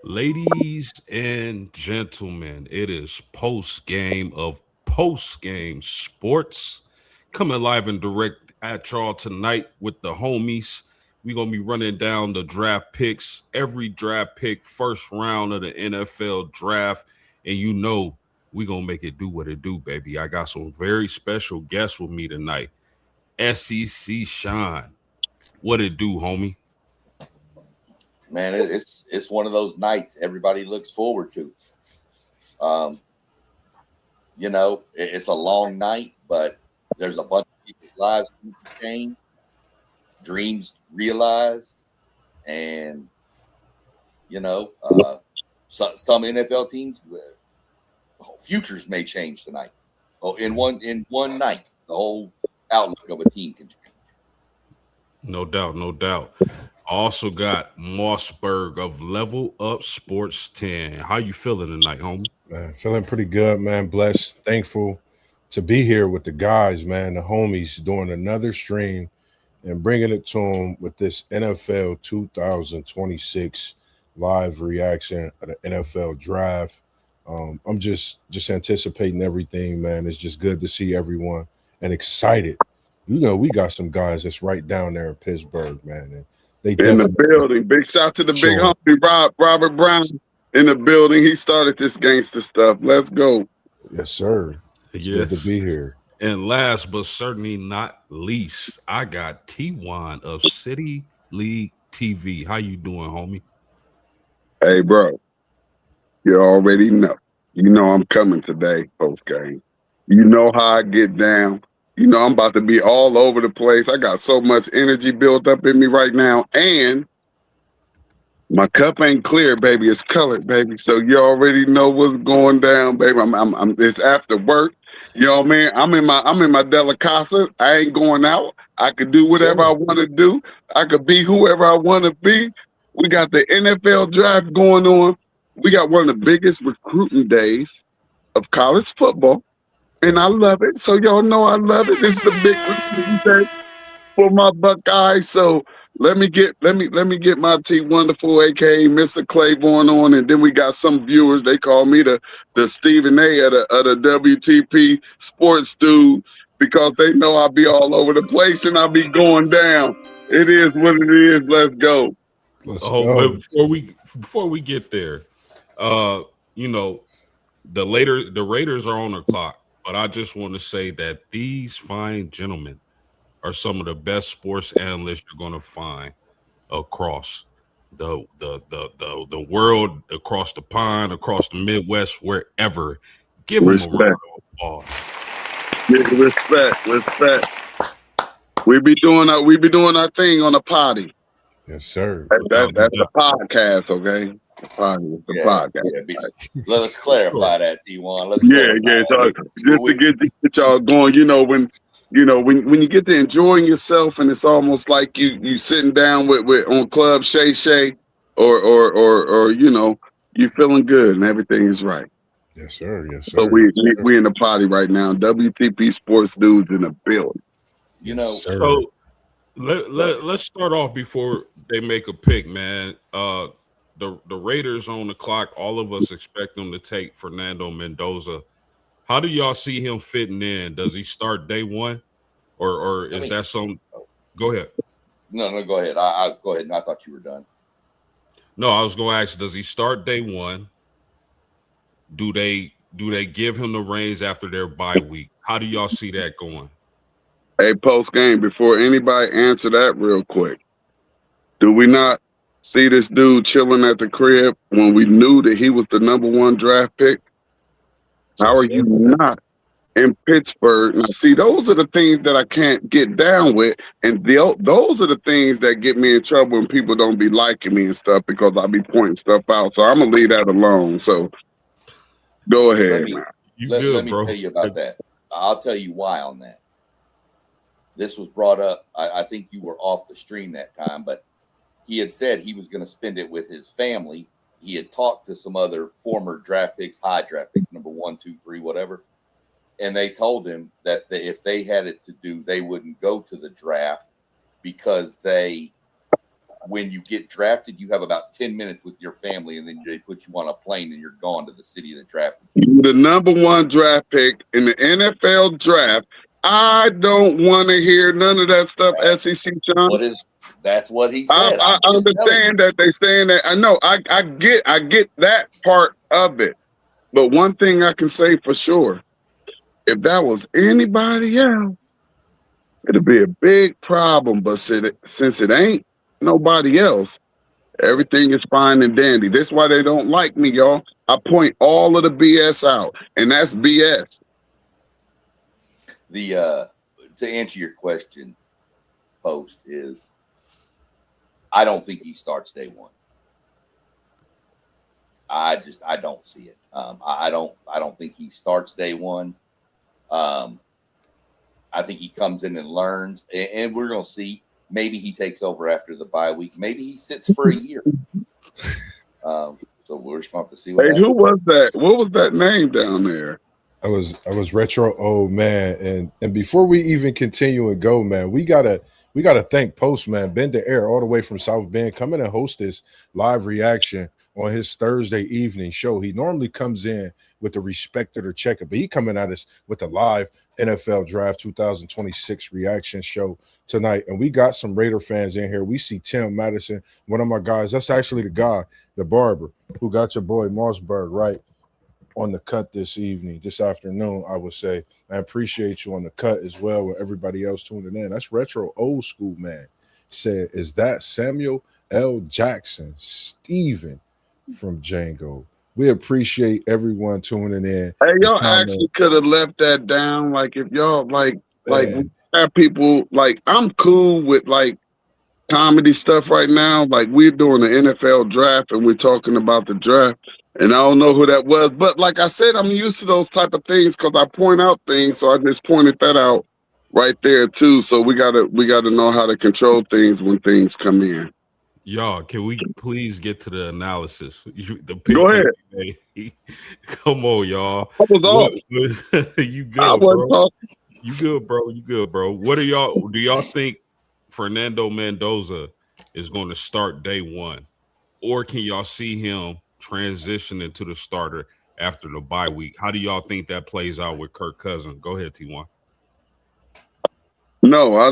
Ladies and gentlemen, it is post game of post game sports coming live and direct at y'all tonight with the homies. We're gonna be running down the draft picks, every draft pick, first round of the NFL draft, and we're gonna make it do what it do, baby. I got some very special guests with me tonight. SEC Sean, what it do, homie? Man, it's one of those nights everybody looks forward to. Um, it's a long night, but there's a bunch of people's lives changed, dreams realized, and some NFL teams futures may change tonight. Oh, in one night, the whole outlook of a team can change. No doubt, no doubt. Also got Mossberg of Level Up Sports 10. How you feeling tonight, homie? Man, feeling pretty good, man. Blessed, thankful to be here with the guys, man, the homies, doing another stream and bringing it to them with this NFL 2026 live reaction of the NFL draft. I'm just anticipating everything, man. It's just good to see everyone and excited. We got some guys that's right down there in Pittsburgh, man, and they In the definitely building. Big shout to the big showing. homie Robert Brown in the building. He started this gangster stuff. Let's go. Yes, sir. It's good to Yes. be here. And last but certainly not least, I got T1 of City League TV. How you doing, homie? Hey, bro, you already know. You know I'm coming today, post game. You know how I get down. You know I'm about to be all over the place. I got so much energy built up in me right now. And my cup ain't clear, baby. It's colored, baby. So you already know what's going down, baby. It's after work. You know what I mean? I'm in my Della Casa. I ain't going out. I could do whatever I want to do. I could be whoever I want to be. We got the NFL draft going on. We got one of the biggest recruiting days of college football. And I love it. So y'all know I love it. This is a big recruiting day for my Buckeyes. So let me get my T Wonderful, aka Mr. Claiborne on, and then we got some viewers. They call me the Stephen A of the WTP sports dude because they know I'll be all over the place and I'll be going down. It is what it is. Let's go. Let's Oh, but go. before we get there, uh, you know, the Raiders are on the clock, but I just want to say that these fine gentlemen are some of the best sports analysts you're going to find across the world, across the pond, across the Midwest, wherever. Give them a round Respect. of applause. Yeah, respect. We be doing our thing on the potty. Yes, sir. That, No that doubt, no that's the doubt. podcast, okay? The potty is the Yeah, podcast. yeah. Let's clarify that, T1. Let's Yeah, clarify yeah. So that. just to get y'all going, when you get to enjoying yourself, and it's almost like you sitting down with on Club Shay Shay, or you feeling good and everything is right. Yes, sir. Yes, So sir. we Yes, we, sir. we in the potty right now. WTP Sports dudes in the building. You Yes, know, sir. So go ahead. let's start off before they make a pick, man. The Raiders on the clock. All of us expect them to take Fernando Mendoza. How do y'all see him fitting in? Does he start day one, or I is mean, that some? oh, Go ahead. no, go ahead. I go ahead. I thought you were done. No, I was going to ask. Does he start day one? Do they give him the reins after their bye week? How do y'all see that going? Hey, post game, before anybody answer that real quick, do we not see this dude chilling at the crib when we knew that he was the number one draft pick? How Yes, are sir. you not in Pittsburgh? Now, see, those are the things that I can't get down with, and those are the things that get me in trouble when people don't be liking me and stuff because I be pointing stuff out. So I'm gonna leave that alone. So go Let ahead, me man. You let good, me tell bro? you about that. I'll tell you why on that. This was brought up. I think you were off the stream that time, but he had said he was going to spend it with his family. He had talked to some other former draft picks, high draft picks, number 1, 2, 3, whatever, and they told him that if they had it to do, they wouldn't go to the draft because they when you get drafted, you have about 10 minutes with your family, and then they put you on a plane and you're gone to the city that drafted you. The number one draft pick in the NFL draft. I don't want to hear none of that stuff, SEC Sean. That's what he said. I understand that they saying that. I know. I get that part of it. But one thing I can say for sure, if that was anybody else, it'd be a big problem. But since it ain't nobody else, everything is fine and dandy. That's why they don't like me, y'all. I point all of the BS out, and that's BS. To answer your question, Post, is I don't think he starts day one. I don't see it. I don't think he starts day one. I think he comes in and learns, and we're gonna see. Maybe he takes over after the bye week. Maybe he sits for a year. So we're just going to have to see. Hey, who was that? What was that name down there? I was retro old man, and before we even continue and go, man, we gotta thank Postman Ben the Air all the way from South Bend coming and host this live reaction on his Thursday evening show. He normally comes in with the respected or checker, but he coming at us with the live NFL Draft 2026 reaction show tonight. And we got some Raider fans in here. We see Tim Madison, one of my guys. That's actually the guy, the barber, who got your boy Mossberg right on the cut this afternoon, I would say. I appreciate you on the cut as well with everybody else tuning in. That's retro old school, man. Said, is that Samuel L. Jackson, Steven from Django? We appreciate everyone tuning in. Hey, y'all actually could have left that down. Like, if y'all like we have people like, I'm cool with like comedy stuff right now. Like, we're doing the NFL draft and we're talking about the draft. And I don't know who that was, but like I said, I'm used to those type of things because I point out things. So I just pointed that out right there too. So we gotta know how to control things when things come in. Y'all, can we please get to the analysis? Go ahead. Come on, y'all. I was off. You good, bro? Talking. You good, bro? You good, bro? What do y'all think Fernando Mendoza is going to start day one, or can y'all see him transition into the starter after the bye week? How do y'all think that plays out with Kirk Cousins? Go ahead, T1. No, I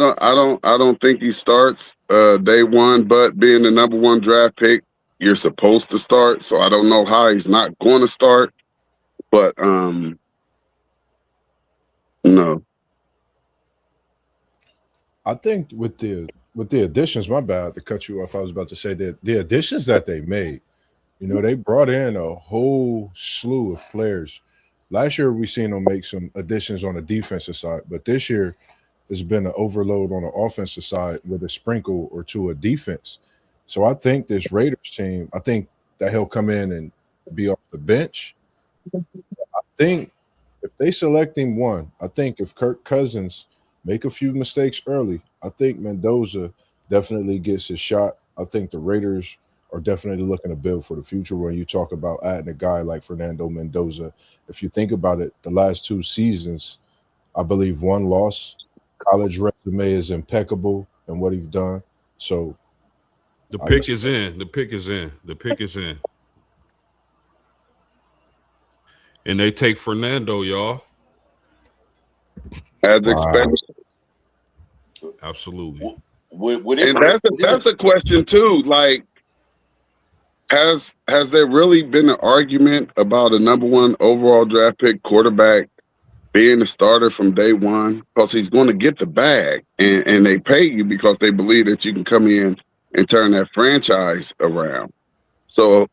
don't think he starts day one, but being the number one draft pick, you're supposed to start. So I don't know how he's not going to start. But no. I think with the additions, my bad to cut you off. I was about to say that the additions that they made, you know, they brought in a whole slew of players. Last year, we seen them make some additions on the defensive side, but this year, there's been an overload on the offensive side with a sprinkle or two of defense. So I think this Raiders team, I think that he'll come in and be off the bench. I think if they select him one, I think if Kirk Cousins make a few mistakes early, I think Mendoza definitely gets his shot. I think the Raiders are definitely looking to build for the future when you talk about adding a guy like Fernando Mendoza. If you think about it, the last two seasons, I believe one loss. College resume is impeccable in what he's done. So the pick is in. The pick is in. The pick is in. And they take Fernando, y'all. As expected. Absolutely. And that's a question too. Like, has there really been an argument about a number one overall draft pick quarterback being the starter from day one? Because he's going to get the bag, and they pay you because they believe that you can come in and turn that franchise around. So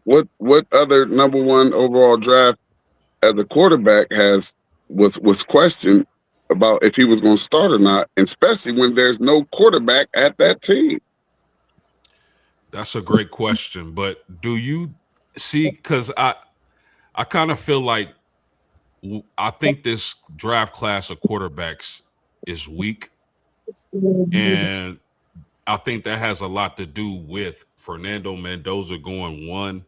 what other number one overall draft as a quarterback was questioned about if he was going to start or not, and especially when there's no quarterback at that team? That's a great question, but do you see, because I kind of feel like I think this draft class of quarterbacks is weak, and I think that has a lot to do with Fernando Mendoza going one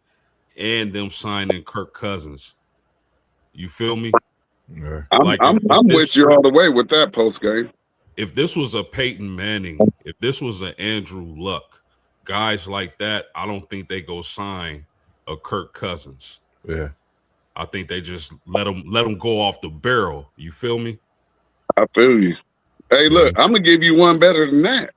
and them signing Kirk Cousins. You feel me? Yeah. I'm with you all the way with that post game. If this was a Peyton Manning, if this was an Andrew Luck, guys like that, I don't think they go sign a Kirk Cousins. Yeah. I think they just let them go off the barrel. You feel me? I feel you. Hey, look, I'm gonna give you one better than that.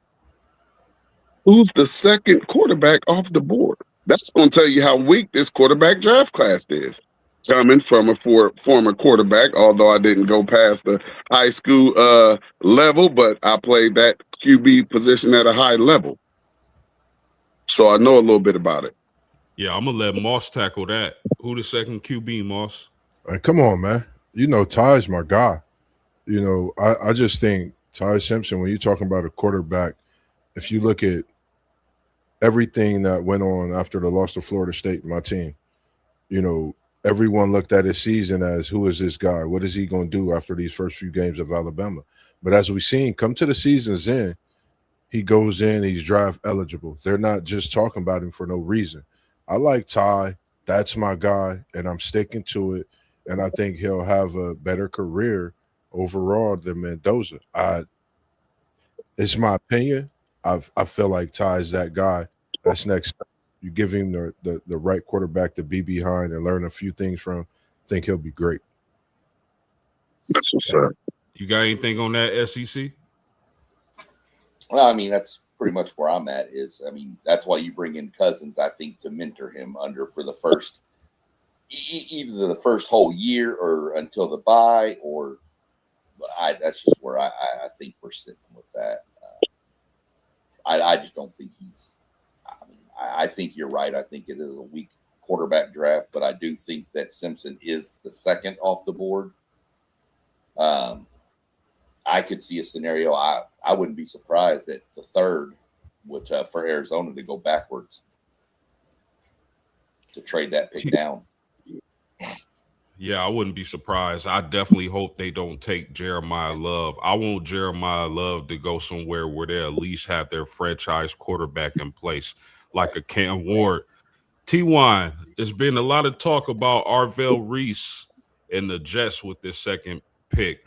Who's the second quarterback off the board? That's gonna tell you how weak this quarterback draft class is. Coming from a former quarterback, although I didn't go past the high school level, but I played that QB position at a high level, so I know a little bit about it. Yeah, I'm gonna let Moss tackle that. Who the second QB, Moss? Come on, man. You know, Ty's my guy. You know, I just think Ty Simpson, when you're talking about a quarterback, if you look at everything that went on after the loss to Florida State, my team, you know, everyone looked at his season as, who is this guy? What is he going to do after these first few games of Alabama? But as we've seen, come to the season's end, he goes in, he's draft eligible. They're not just talking about him for no reason. I like Ty. That's my guy, and I'm sticking to it. And I think he'll have a better career overall than Mendoza. It's my opinion. I feel like Ty's that guy. That's next. You give him the right quarterback to be behind and learn a few things from. I think he'll be great. That's what's up. You got anything on that, SEC? Well, I mean, that's pretty much where I'm at. That's why you bring in Cousins, I think, to mentor him for the first, either the first whole year or until the bye, or that's just where I think we're sitting with that. I just don't think he's. I think you're right. I think it is a weak quarterback draft, but I do think that Simpson is the second off the board. I could see a scenario. I wouldn't be surprised that the third would for Arizona to go backwards to trade that pick down. Yeah, I wouldn't be surprised. I definitely hope they don't take Jeremiah Love. I want Jeremiah Love to go somewhere where they at least have their franchise quarterback in place, like a Cam Ward. T-Wine, there's been a lot of talk about Arvell Reese and the Jets with this second pick.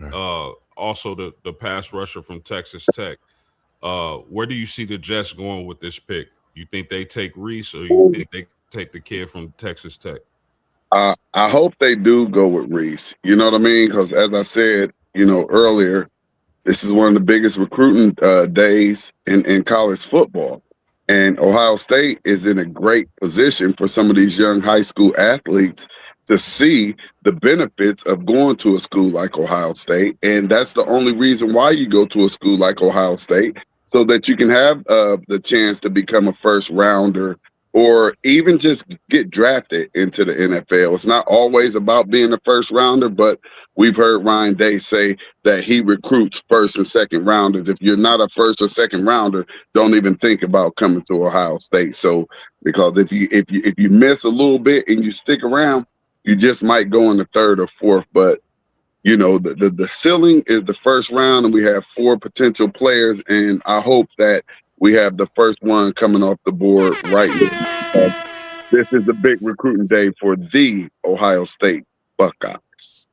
Also the pass rusher from Texas Tech. Where do you see the Jets going with this pick? You think they take Reese, or you think they take the kid from Texas Tech? I hope they do go with Reese. You know what I mean? Because as I said, earlier, this is one of the biggest recruiting days in college football. And Ohio State is in a great position for some of these young high school athletes to see the benefits of going to a school like Ohio State. And that's the only reason why you go to a school like Ohio State, so that you can have the chance to become a first rounder or even just get drafted into the NFL. It's not always about being a first rounder, but we've heard Ryan Day say that he recruits first and second rounders. If you're not a first or second rounder, don't even think about coming to Ohio State. So, because if you miss a little bit and you stick around, you just might go in the third or fourth. But the ceiling is the first round, and we have 4 potential players, and I hope that we have the first one coming off the board right now. This is the big recruiting day for the Ohio State Buckeyes.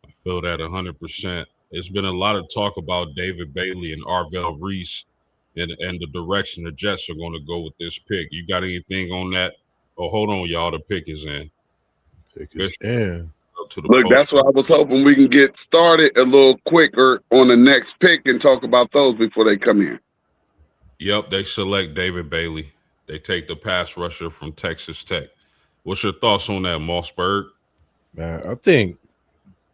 I feel that 100%. There's been a lot of talk about David Bailey and Arvell Reese and the direction the Jets are going to go with this pick. You got anything on that? Oh, hold on, y'all. The pick is in. Pick is in. Look, that's what I was hoping we can get started a little quicker on the next pick and talk about those before they come in. Yep, they select David Bailey. They take the pass rusher from Texas Tech. What's your thoughts on that, Mossberg? Man, I think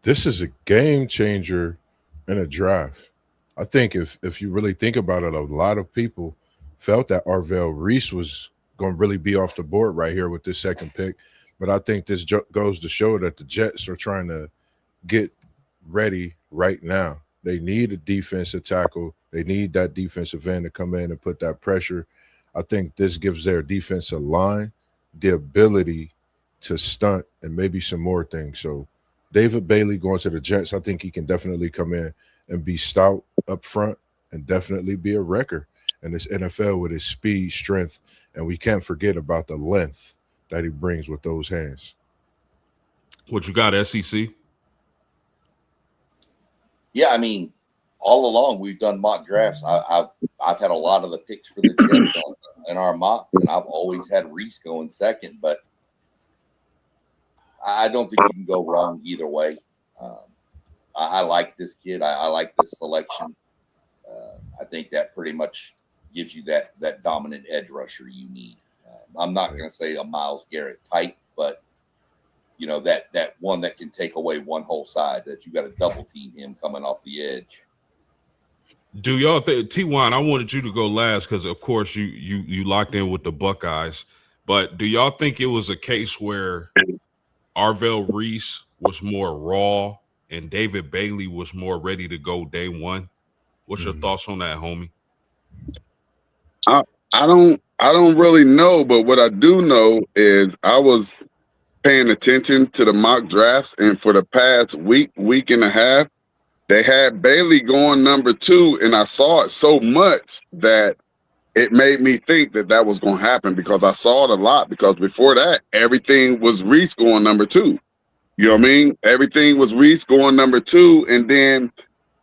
this is a game changer in a draft. I think if you really think about it, a lot of people felt that Arvell Reese was going to really be off the board right here with this second pick. But I think this goes to show that the Jets are trying to get ready right now. They need a defensive tackle. They need that defensive end to come in and put that pressure. I think this gives their defensive line the ability to stunt and maybe some more things. So David Bailey going to the Jets, I think he can definitely come in and be stout up front and definitely be a wrecker in this NFL with his speed, strength, and we can't forget about the length that he brings with those hands. What you got, SEC? Yeah, I mean, all along we've done mock drafts. I've had a lot of the picks for the Jets in our mocks, and I've always had Reese going second, but I don't think you can go wrong either way. I like this kid. I like this selection. I think that pretty much gives you that dominant edge rusher you need. I'm not going to say a Myles Garrett type, but that one that can take away one whole side, that you got to double team him coming off the edge. Do y'all think, T1, I wanted you to go last because, of course, you locked in with the Buckeyes. But do y'all think it was a case where Arvell Reese was more raw and David Bailey was more ready to go day one? What's your thoughts on that, homie? I don't really know, but what I do know is I was paying attention to the mock drafts, and for the past week and a half, they had Bailey going number 2, and I saw it so much that it made me think that was going to happen, because I saw it a lot, because before that, everything was Reese going number 2. You know what I mean? Everything was Reese going number 2, and then,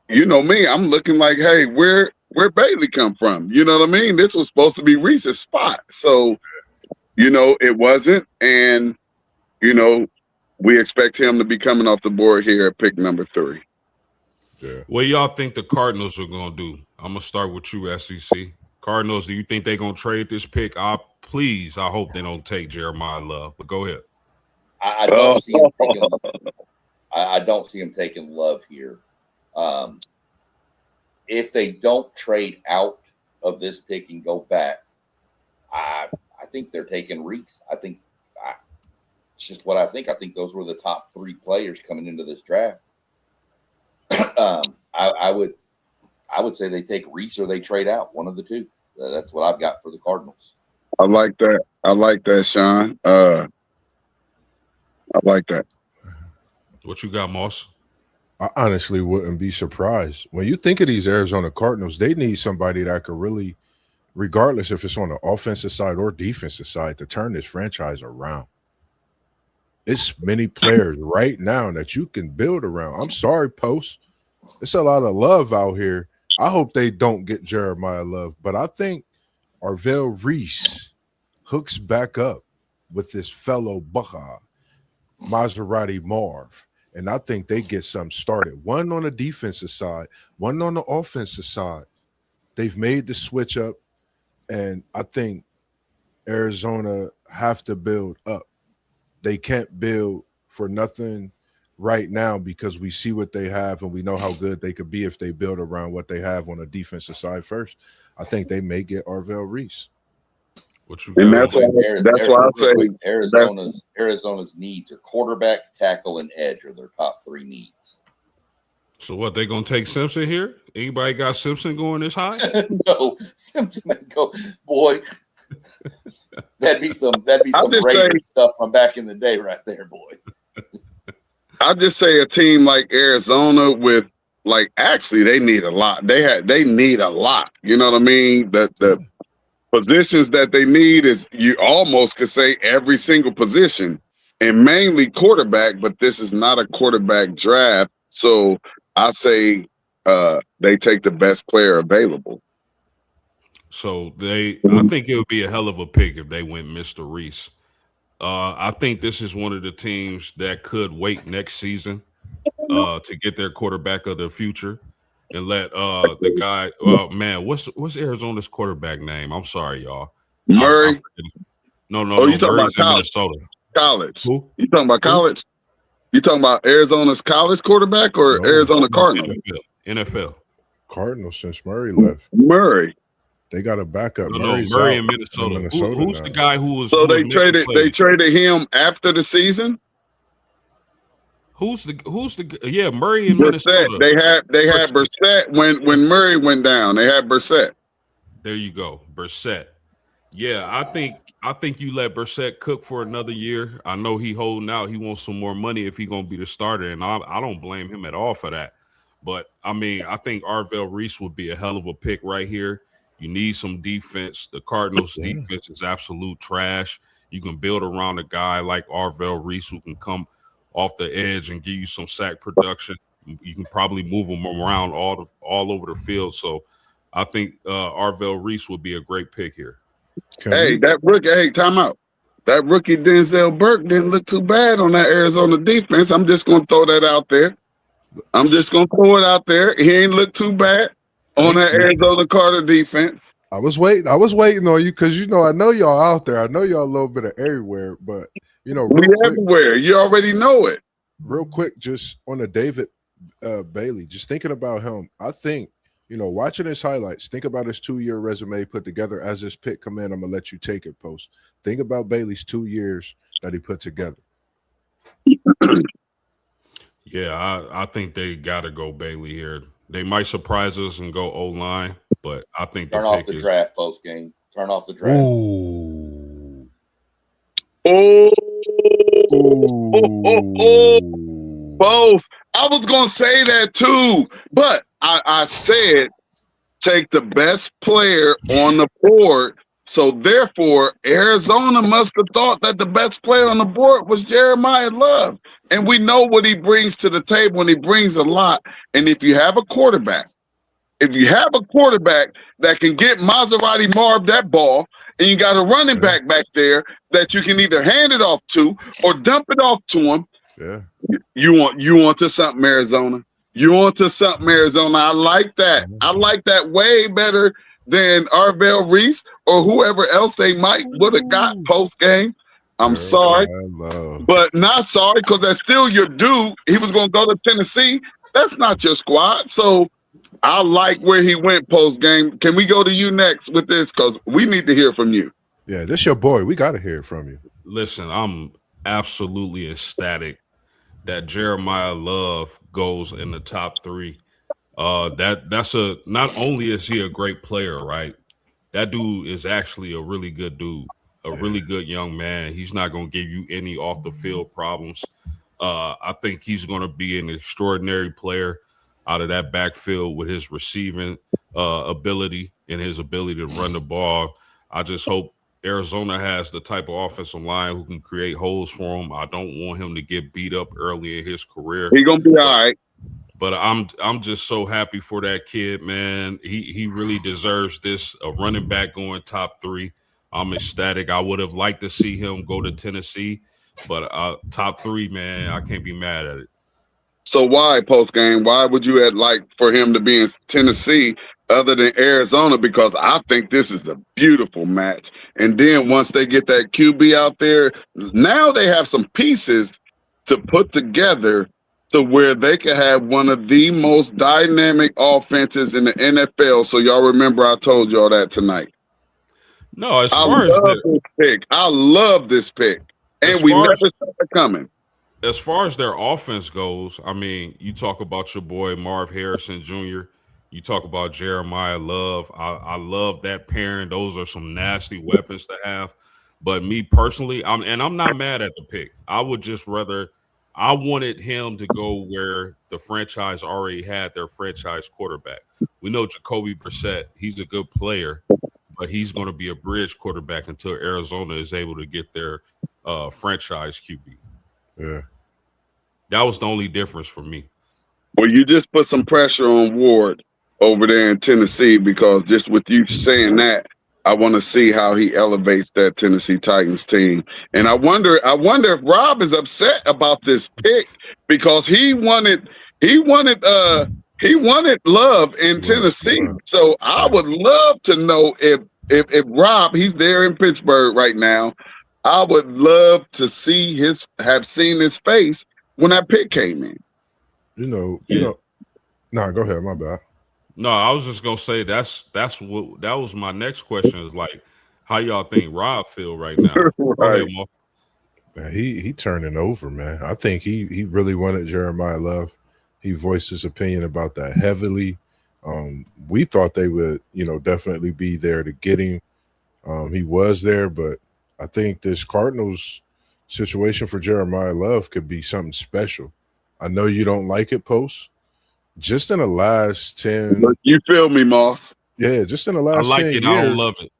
you know me, I'm looking like, hey, where Bailey come from? You know what I mean? This was supposed to be Reese's spot. So, it wasn't, and, we expect him to be coming off the board here at pick number 3. Yeah. What y'all think the Cardinals are going to do? I'm going to start with you, SEC. Cardinals, do you think they're going to trade this pick? I hope they don't take Jeremiah Love, but go ahead. I don't see him taking. I don't see him taking Love here. If they don't trade out of this pick and go back, I think they're taking Reese. It's just what I think. I think those were the top 3 players coming into this draft. I would say they take Reese or they trade out, one of the two. That's what I've got for the Cardinals. I like that, Sean. I like that. What you got, Moss? I honestly wouldn't be surprised. When you think of these Arizona Cardinals, they need somebody that could really, regardless if it's on the offensive side or defensive side, to turn this franchise around. It's many players right now that you can build around. I'm sorry, Post. It's a lot of love out here. I hope they don't get Jeremiah Love, but I think Arvell Reese hooks back up with this fellow Buckeye, Maserati Marv, and I think they get something started. One on the defensive side, one on the offensive side. They've made the switch up, and I think Arizona have to build up. They can't build for nothing right now because we see what they have and we know how good they could be if they build around what they have on the defensive side first. I think they may get Arvell Reese. What you And got? that's why I say Arizona's needs are quarterback, tackle, and edge are their top 3 needs. So what, they gonna take Simpson here? Anybody got Simpson going this high? No, Simpson go, boy. That'd be some Raiders stuff from back in the day, right there, boy. I'll just say a team like Arizona with, like, actually they need a lot. They need a lot. You know what I mean? The positions that they need is, you almost could say, every single position, and mainly quarterback, but this is not a quarterback draft. So I say they take the best player available. So I think it would be a hell of a pick if they went Mr. Reese. I think this is one of the teams that could wait next season to get their quarterback of the future and let the guy. Man, what's Arizona's quarterback name? I'm sorry, y'all. Murray. No. You talking Murray's about in Minnesota. College? Who? You talking about college? You talking about Arizona's college quarterback or Arizona Cardinals? NFL. Cardinals since Murray left. Murray. They got a backup. No, Murray in Minnesota. Who's the guy who was? So they traded him after the season. Who's the yeah, Murray in Minnesota. They had Brissett when Murray went down. They had Brissett. There you go, Brissett. Yeah, I think you let Brissett cook for another year. I know he holding out. He wants some more money if he's gonna be the starter, and I don't blame him at all for that. But I mean, I think Arvell Reese would be a hell of a pick right here. You need some defense. The Cardinals' defense is absolute trash. You can build around a guy like Arvell Reese who can come off the edge and give you some sack production. You can probably move him around all over the field. So I think Arvell Reese would be a great pick here. That rookie, time out. That rookie Denzel Burke didn't look too bad on that Arizona defense. I'm just gonna throw that out there. He ain't look too bad on that Arizona Carter defense. I was waiting on you because I know y'all out there. I know y'all a little bit of everywhere, but we everywhere. You already know it. Real quick, just on the David Bailey, just thinking about him, I think, watching his highlights, think about his 2-year resume put together as this pick come in. I'm gonna let you take it, Post. Think about Bailey's 2 years that he put together. Yeah, I think they gotta go Bailey here. They might surprise us and go O-line, but I think turn off the draft post game. Turn off the draft. Ooh. Both. I was gonna say that too, but I said take the best player on the board. So therefore, Arizona must have thought that the best player on the board was Jeremiah Love. And we know what he brings to the table, and he brings a lot. And if you have a quarterback that can get Maserati Marv that ball, and you got a running back there that you can either hand it off to or dump it off to him, you want to something, Arizona. I like that. I like that way better than Arvell Reese or whoever else they might would have got post game. I'm sorry, but not sorry because that's still your dude. He was going to go to Tennessee. That's not your squad. So I like where he went post game. Can we go to you next with this? Because we need to hear from you. Yeah, this your boy. We got to hear from you. Listen, I'm absolutely ecstatic that Jeremiah Love goes in the top 3. That's not only is he a great player, right? That dude is actually a really good dude, a really good young man. He's not going to give you any off the field problems. I think he's going to be an extraordinary player out of that backfield with his receiving ability and his ability to run the ball. I just hope Arizona has the type of offensive line who can create holes for him. I don't want him to get beat up early in his career. He's gonna be all right. But I'm just so happy for that kid, man. He really deserves this. A running back going top 3. I'm ecstatic. I would have liked to see him go to Tennessee, but top 3, man, I can't be mad at it. So why post game? Why would you like for him to be in Tennessee other than Arizona? Because I think this is a beautiful match. And then once they get that QB out there, now they have some pieces to put together to where they can have one of the most dynamic offenses in the NFL. So y'all remember I told y'all that tonight. No, as far as this pick, I love this pick, and we never saw it coming. As far as their offense goes, I mean, you talk about your boy Marv Harrison Jr., you talk about Jeremiah Love. I love that pairing. Those are some nasty weapons to have. But me personally, I'm not mad at the pick. I would just rather I wanted him to go where the franchise already had their franchise quarterback. We know Jacoby Brissett, he's a good player, but he's going to be a bridge quarterback until Arizona is able to get their franchise QB. Yeah. That was the only difference for me. Well, you just put some pressure on Ward over there in Tennessee because just with you saying that, I want to see how he elevates that Tennessee Titans team. And I wonder if Rob is upset about this pick because he wanted Love in Tennessee. So I would love to know if Rob, he's there in Pittsburgh right now. I would love to have seen his face when that pick came in. No, go ahead. My bad. No, I was just gonna say that was my next question is like, how y'all think Rob feel right now? Right. Man, he turning over, man. I think he really wanted Jeremiah Love. He voiced his opinion about that heavily. We thought they would, definitely be there to get him. He was there, but I think this Cardinals situation for Jeremiah Love could be something special. I know you don't like it, Post. Just in the last 10... You feel me, Moss? Yeah, just in the last 10 years. I like it. I don't love it.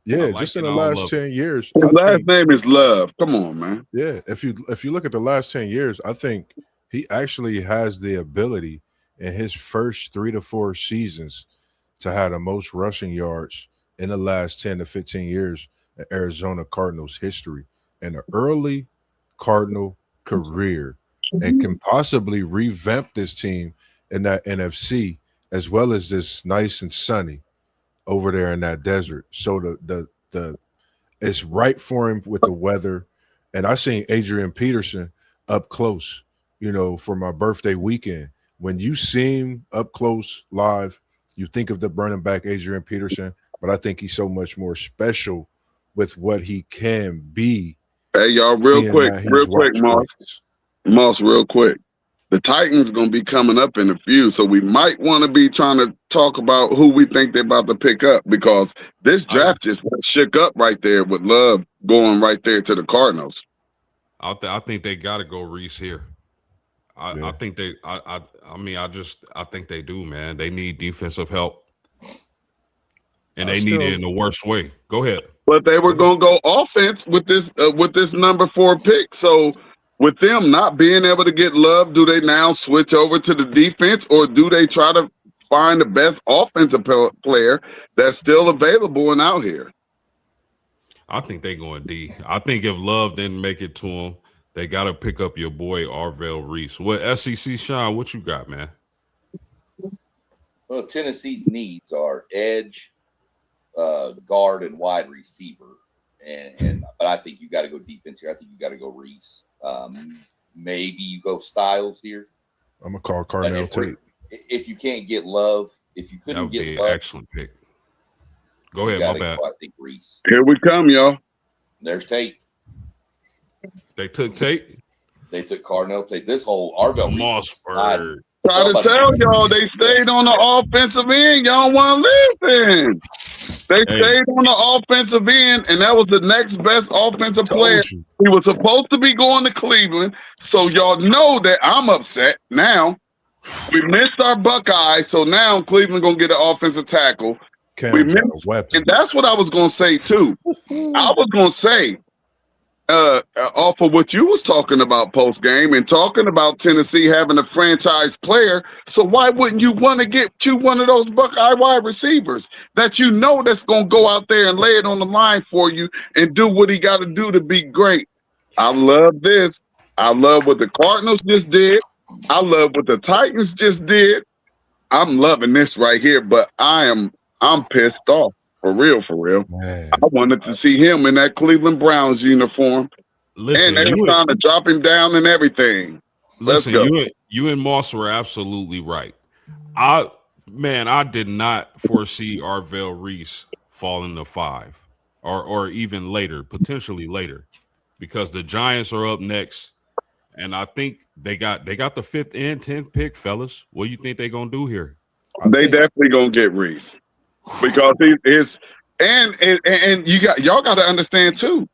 Yeah, just in the last 10 years. His last name is Love. Come on, man. Yeah, if you look at the last 10 years, I think he actually has the ability in his first 3 to 4 seasons to have the most rushing yards in the last 10 to 15 years in Arizona Cardinals history, and an early Cardinal career, and can possibly revamp this team in that NFC, as well as this nice and sunny over there in that desert. So the it's right for him with the weather. And I seen Adrian Peterson up close, for my birthday weekend. When you see him up close live, you think of the running back Adrian Peterson, but I think he's so much more special with what he can be. Hey, y'all, Seeing that he's real quick, watched Moss. greats. Moss, real quick. The Titans gonna be coming up in a few, so we might want to be trying to talk about who we think they're about to pick up, because this draft just shook up right there with Love going right there to the Cardinals. I think they got to go Reese here. I think they. I think they do, man. They need defensive help, and they need it in the worst way. Go ahead. But they were gonna go offense with this number 4 pick. So with them not being able to get Love, do they now switch over to the defense, or do they try to find the best offensive player that's still available and out here? I think they going D. I think if Love didn't make it to him, they got to pick up your boy Arvell Reese. What SEC Sean? What you got, man? Well, Tennessee's needs are edge, guard, and wide receiver, but I think you got to go defense here. I think you got to go Reese. Maybe you go Styles here. I'm gonna call Carnell Tate. If you can't get Love, if you couldn't get Love, excellent pick. Go ahead, my bad. I think Reese. Here we come, y'all. There's Tate. They took Tate. They took Carnell Tate. This whole Arvell Mossberg. Try to tell y'all they stayed on the offensive end. Y'all want to listen. They stayed on the offensive end, and that was the next best offensive player. He was supposed to be going to Cleveland. So y'all know that I'm upset now. We missed our Buckeye, so now Cleveland gonna get an offensive tackle. We missed, and that's what I was gonna say too. I was gonna say, off of what you was talking about post game and talking about Tennessee having a franchise player. So why wouldn't you want to get you one of those Buckeye wide receivers that you know that's gonna go out there and lay it on the line for you and do what he got to do to be great? I love this. I love what the Cardinals just did. I love what the Titans just did. I'm loving this right here, but I'm pissed off. For real. Man. I wanted to see him in that Cleveland Browns uniform. Listen, and they were trying to drop him down and everything. Listen, you and Moss were absolutely right. I did not foresee Arvell Reese falling to 5 or even later, potentially later, because the Giants are up next. And I think they got the 5th and 10th pick, fellas. What do you think they're gonna do here? They definitely gonna get Reese. Because he is, and y'all got to understand too.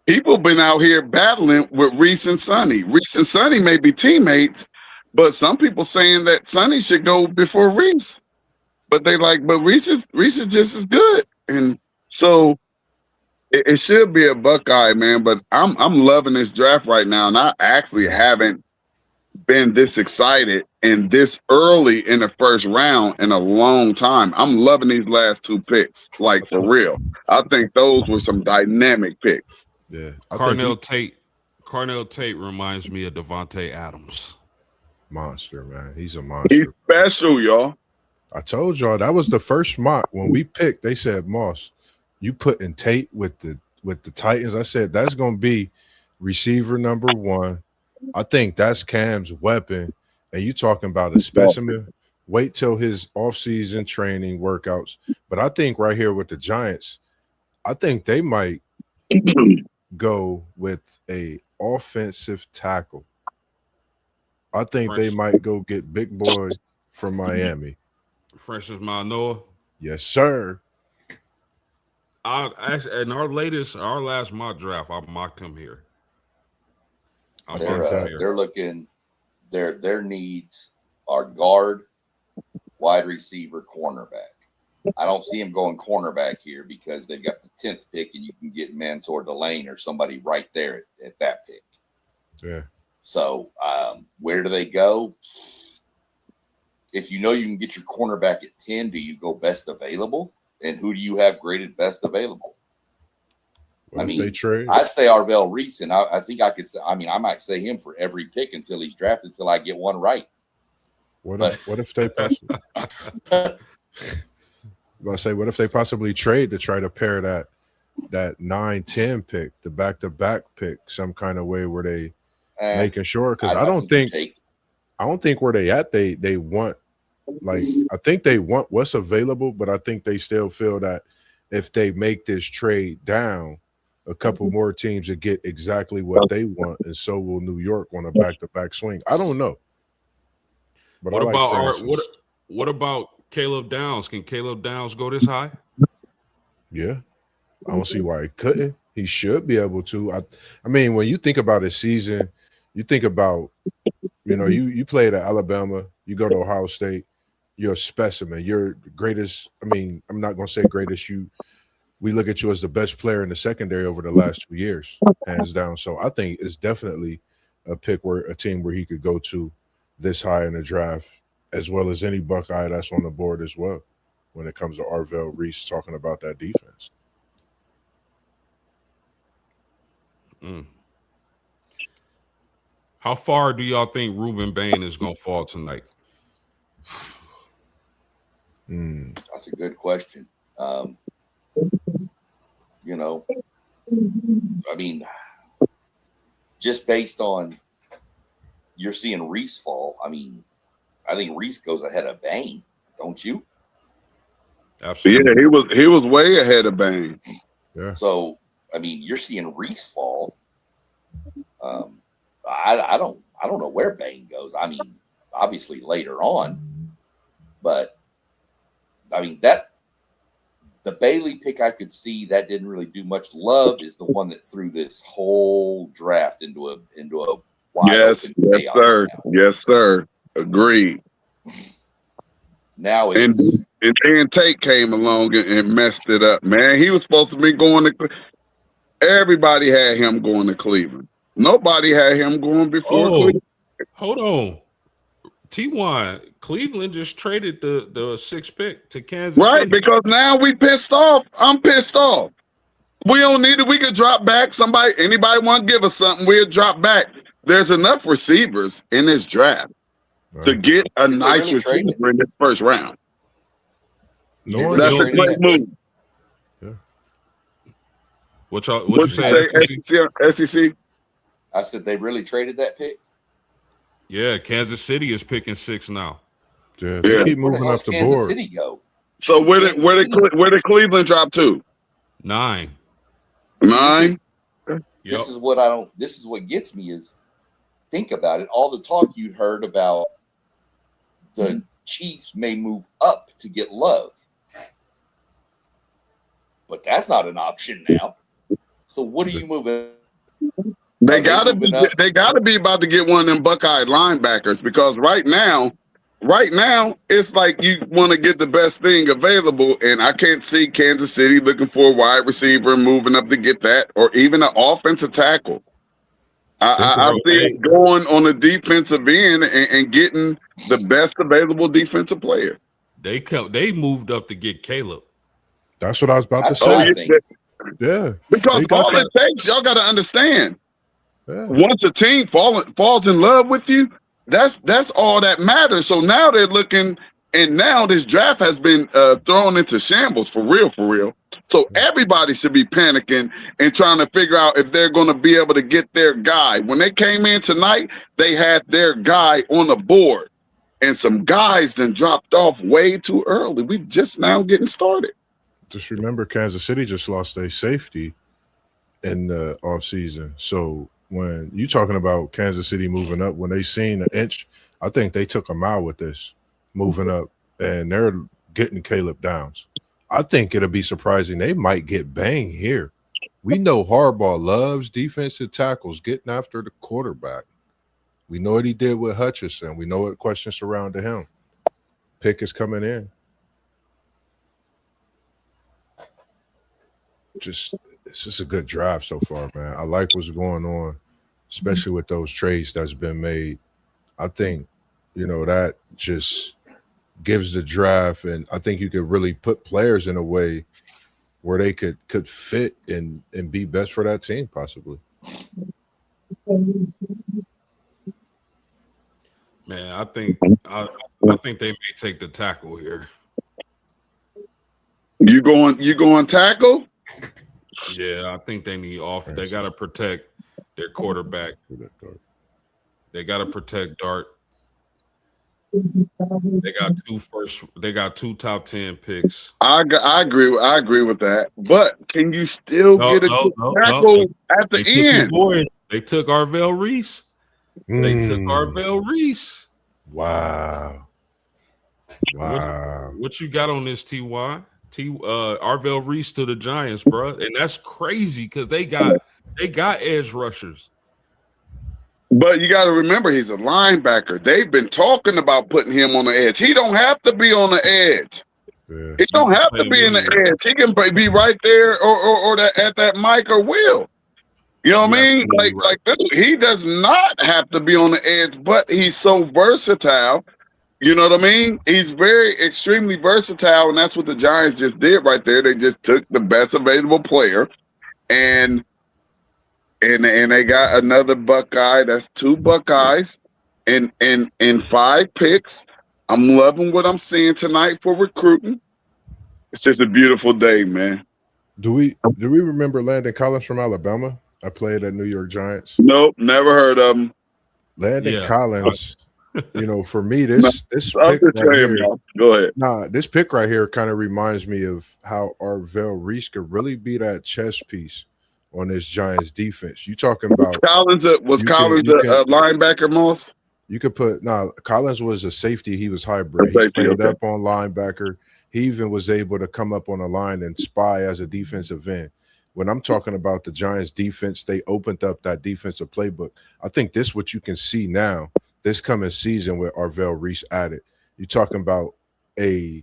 People been out here battling with Reese and Sonny. Reese and Sonny may be teammates, but some people saying that Sonny should go before Reese. But but Reese is just as good, and so it should be a Buckeye, man. But I'm loving this draft right now, and I actually haven't been this excited and this early in the first round in a long time. I'm loving these last 2 picks, like for real. I think those were some dynamic picks. Yeah, Carnell Tate reminds me of Devontae Adams. Monster, man. He's a monster. He's special, y'all. I told y'all that was the first mock when we picked. They said, Moss, you putting Tate with the Titans. I said that's gonna be receiver number 1. I think that's Cam's weapon. And you talking about a specimen. Wait till his offseason training workouts. But I think right here with the Giants, I think they might go with a offensive tackle. I think they might go get big boy from Miami. Francis Manoa. Yes, sir. In our last mock draft, I mocked him here. They're looking. Their needs are guard, wide receiver, cornerback. I don't see him going cornerback here because they've got the 10th pick, and you can get Mansour Delane or somebody right there at that pick. Yeah. So where do they go? If you know you can get your cornerback at 10, do you go best available And who do you have graded best available? What if they trade? I'd say Arvell Reese, and I think I could say, I might say him for every pick until he's drafted, until I get one right. What if they possibly? What if they possibly trade to try to pair that 9-10 pick, the back-to-back pick, some kind of way where they making sure? Because I don't think where they at they want, like, I think they want what's available, but I think they still feel that if they make this trade down, a couple more teams will get exactly what they want, and so will New York on a back-to-back swing. I don't know. But what about Caleb Downs? Can Caleb Downs go this high? Yeah. I don't see why he couldn't. He should be able to. I mean, when you think about his season, you think about, you played at Alabama, you go to Ohio State, you're a specimen. You're the greatest. I mean, I'm not going to say greatest. We look at you as the best player in the secondary over the last 2 years, hands down. So I think it's definitely a team where he could go to this high in the draft, as well as any Buckeye that's on the board as well, when it comes to Arvell Reese talking about that defense. How far do y'all think Ruben Bain is going to fall tonight? That's a good question. Just based on you're seeing Reese fall, I think Reese goes ahead of Bain, don't you? Absolutely. Yeah, he was way ahead of Bain. Yeah. So, you're seeing Reese fall. I don't know where Bain goes. Obviously later on, but the Bailey pick, I could see that didn't really do much. Love is the one that threw this whole draft into a wide yes, sir. Now. Yes, sir. Agreed. Now and then Tate came along and messed it up, man. He was supposed to be going to. Everybody had him going to Cleveland. Nobody had him going before Cleveland. Hold on. T1, Cleveland just traded the 6th pick to Kansas City. Right, because now we pissed off. I'm pissed off. We don't need it. We could drop back. Anybody want to give us something, we'll drop back. There's enough receivers in this draft to get a nice receiver in this first round. That's a great move. Yeah. What you say, SEC? I said they really traded that pick. Yeah, Kansas City is picking 6 now. Yeah, they keep moving up the board. Kansas City go. So where did Cleveland drop to? 9. 9. This is what gets me is, think about it. All the talk you'd heard about the Chiefs may move up to get Love, but that's not an option now. So what are you moving? They gotta be about to get one of them Buckeye linebackers, because right now it's like you want to get the best thing available, and I can't see Kansas City looking for a wide receiver and moving up to get that, or even an offensive tackle. I see it going on the defensive end and getting the best available defensive player. They moved up to get Caleb. That's what I was about to say. Yeah, because all it takes, y'all got to understand. Yeah. Once a team falls in love with you, that's all that matters. So now they're looking, and now this draft has been thrown into shambles for real. So everybody should be panicking and trying to figure out if they're going to be able to get their guy. When they came in tonight, they had their guy on the board, and some guys then dropped off way too early. We just now getting started. Just remember, Kansas City just lost a safety in the offseason. So when you're talking about Kansas City moving up, when they seen an inch, I think they took a mile with this moving up, and they're getting Caleb Downs. I think it'll be surprising. They might get Bang here. We know Harbaugh loves defensive tackles, getting after the quarterback. We know what he did with Hutchinson. We know what questions surrounded him. Pick is coming in. It's just a good drive so far, man. I like what's going on, especially with those trades that's been made. I think, that just gives the draft, and I think you could really put players in a way where they could fit and be best for that team, possibly. Man, I think they may take the tackle here. You going tackle? Yeah, I think they need off. They got to protect their quarterback. They got to protect Dart. They got two top 10 picks. I agree with that. But can you still get a tackle at the end? They took Arvell Reese. They took Arvell Reese. Wow. What you got on this, Ty? Arvell Reese to the Giants, bro, and that's crazy because they got edge rushers. But you got to remember, he's a linebacker. They've been talking about putting him on the edge. He don't have to be on the edge. Yeah. He don't have to be in the edge. He can be right there or at that Mike or Will. You know what I mean? Like he does not have to be on the edge, but he's so versatile. You know what I mean? He's extremely versatile, and that's what the Giants just did right there. They just took the best available player, and they got another Buckeye. That's 2 Buckeyes and 5 picks. I'm loving what I'm seeing tonight for recruiting. It's just a beautiful day, man. Do we remember Landon Collins from Alabama? I played at New York Giants. Nope, never heard of him. Landon Collins. You know, for me, this pick right here, go ahead. This pick right here kind of reminds me of how Arvell Reese could really be that chess piece on this Giants defense. You talking about Collins? Was Collins a linebacker, Moss? You could put Collins was a safety. He was hybrid. He played up on linebacker. He even was able to come up on a line and spy as a defensive end. When I'm talking about the Giants defense, they opened up that defensive playbook. I think this is what you can see now this coming season with Arvell Reese added. You're talking about a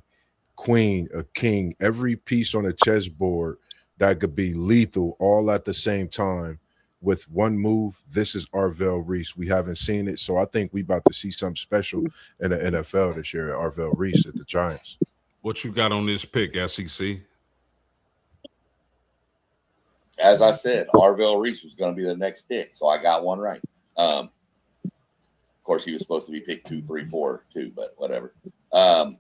queen, a king, every piece on the chessboard that could be lethal all at the same time with one move. This is Arvell Reese. We haven't seen it, so I think we about to see something special in the NFL this year. Arvell Reese at the Giants. What you got on this pick, SEC? As I said, Arvell Reese was going to be the next pick, so I got one right. Of course, he was supposed to be picked 2, 3, 4, 2, but whatever. I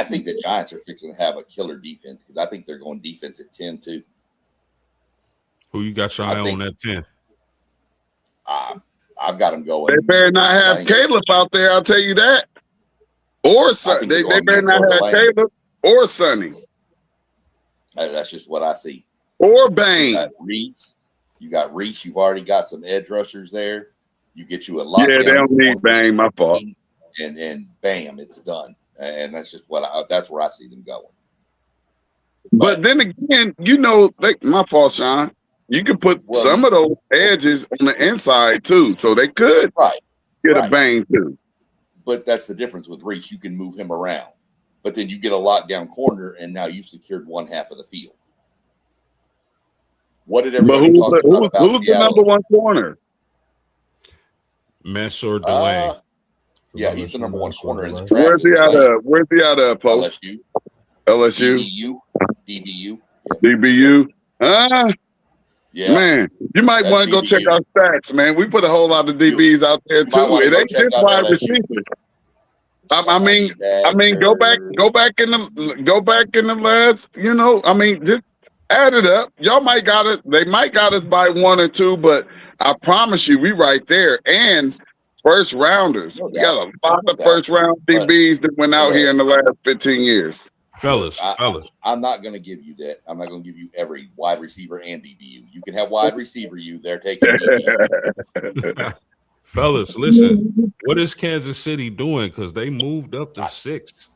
think the Giants are fixing to have a killer defense because I think they're going defense at 10 too. Who you got your eye on at 10? I've got them going. They better not have Caleb out there. I'll tell you that. Or Sonny. They better not have Caleb or Sonny. That's just what I see. Or Bain. You got Reese. You've already got some edge rushers there. You get you a lot. Yeah, they don't need Bain. My fault. And bam, it's done. And that's just that's where I see them going. But then again, my fault, Sean. You could put some of those edges on the inside too, so they could get a Bain too. But that's the difference with Reese. You can move him around, but then you get a lockdown corner, and now you've secured one half of the field. What did everybody talk about who's the number 1 corner? Mansour Delay. Yeah, he's the number 1 corner in the draft. Where's he out of post? LSU. DBU. DBU. Yeah. Man, you might want to go check our stats, man. We put a whole lot of DBs out there too. It ain't just wide receivers. I mean, go back in the last, just add it up. Y'all might got it. They might got us by 1 or 2, but I promise you, we right there. And first rounders. We got a lot of first round DBs that went out here in the last 15 years. Fellas. I'm not going to give you that. I'm not going to give you every wide receiver and DBU. You can have wide receiver they're taking DBU. Fellas, listen. What is Kansas City doing? Because they moved up to 6th.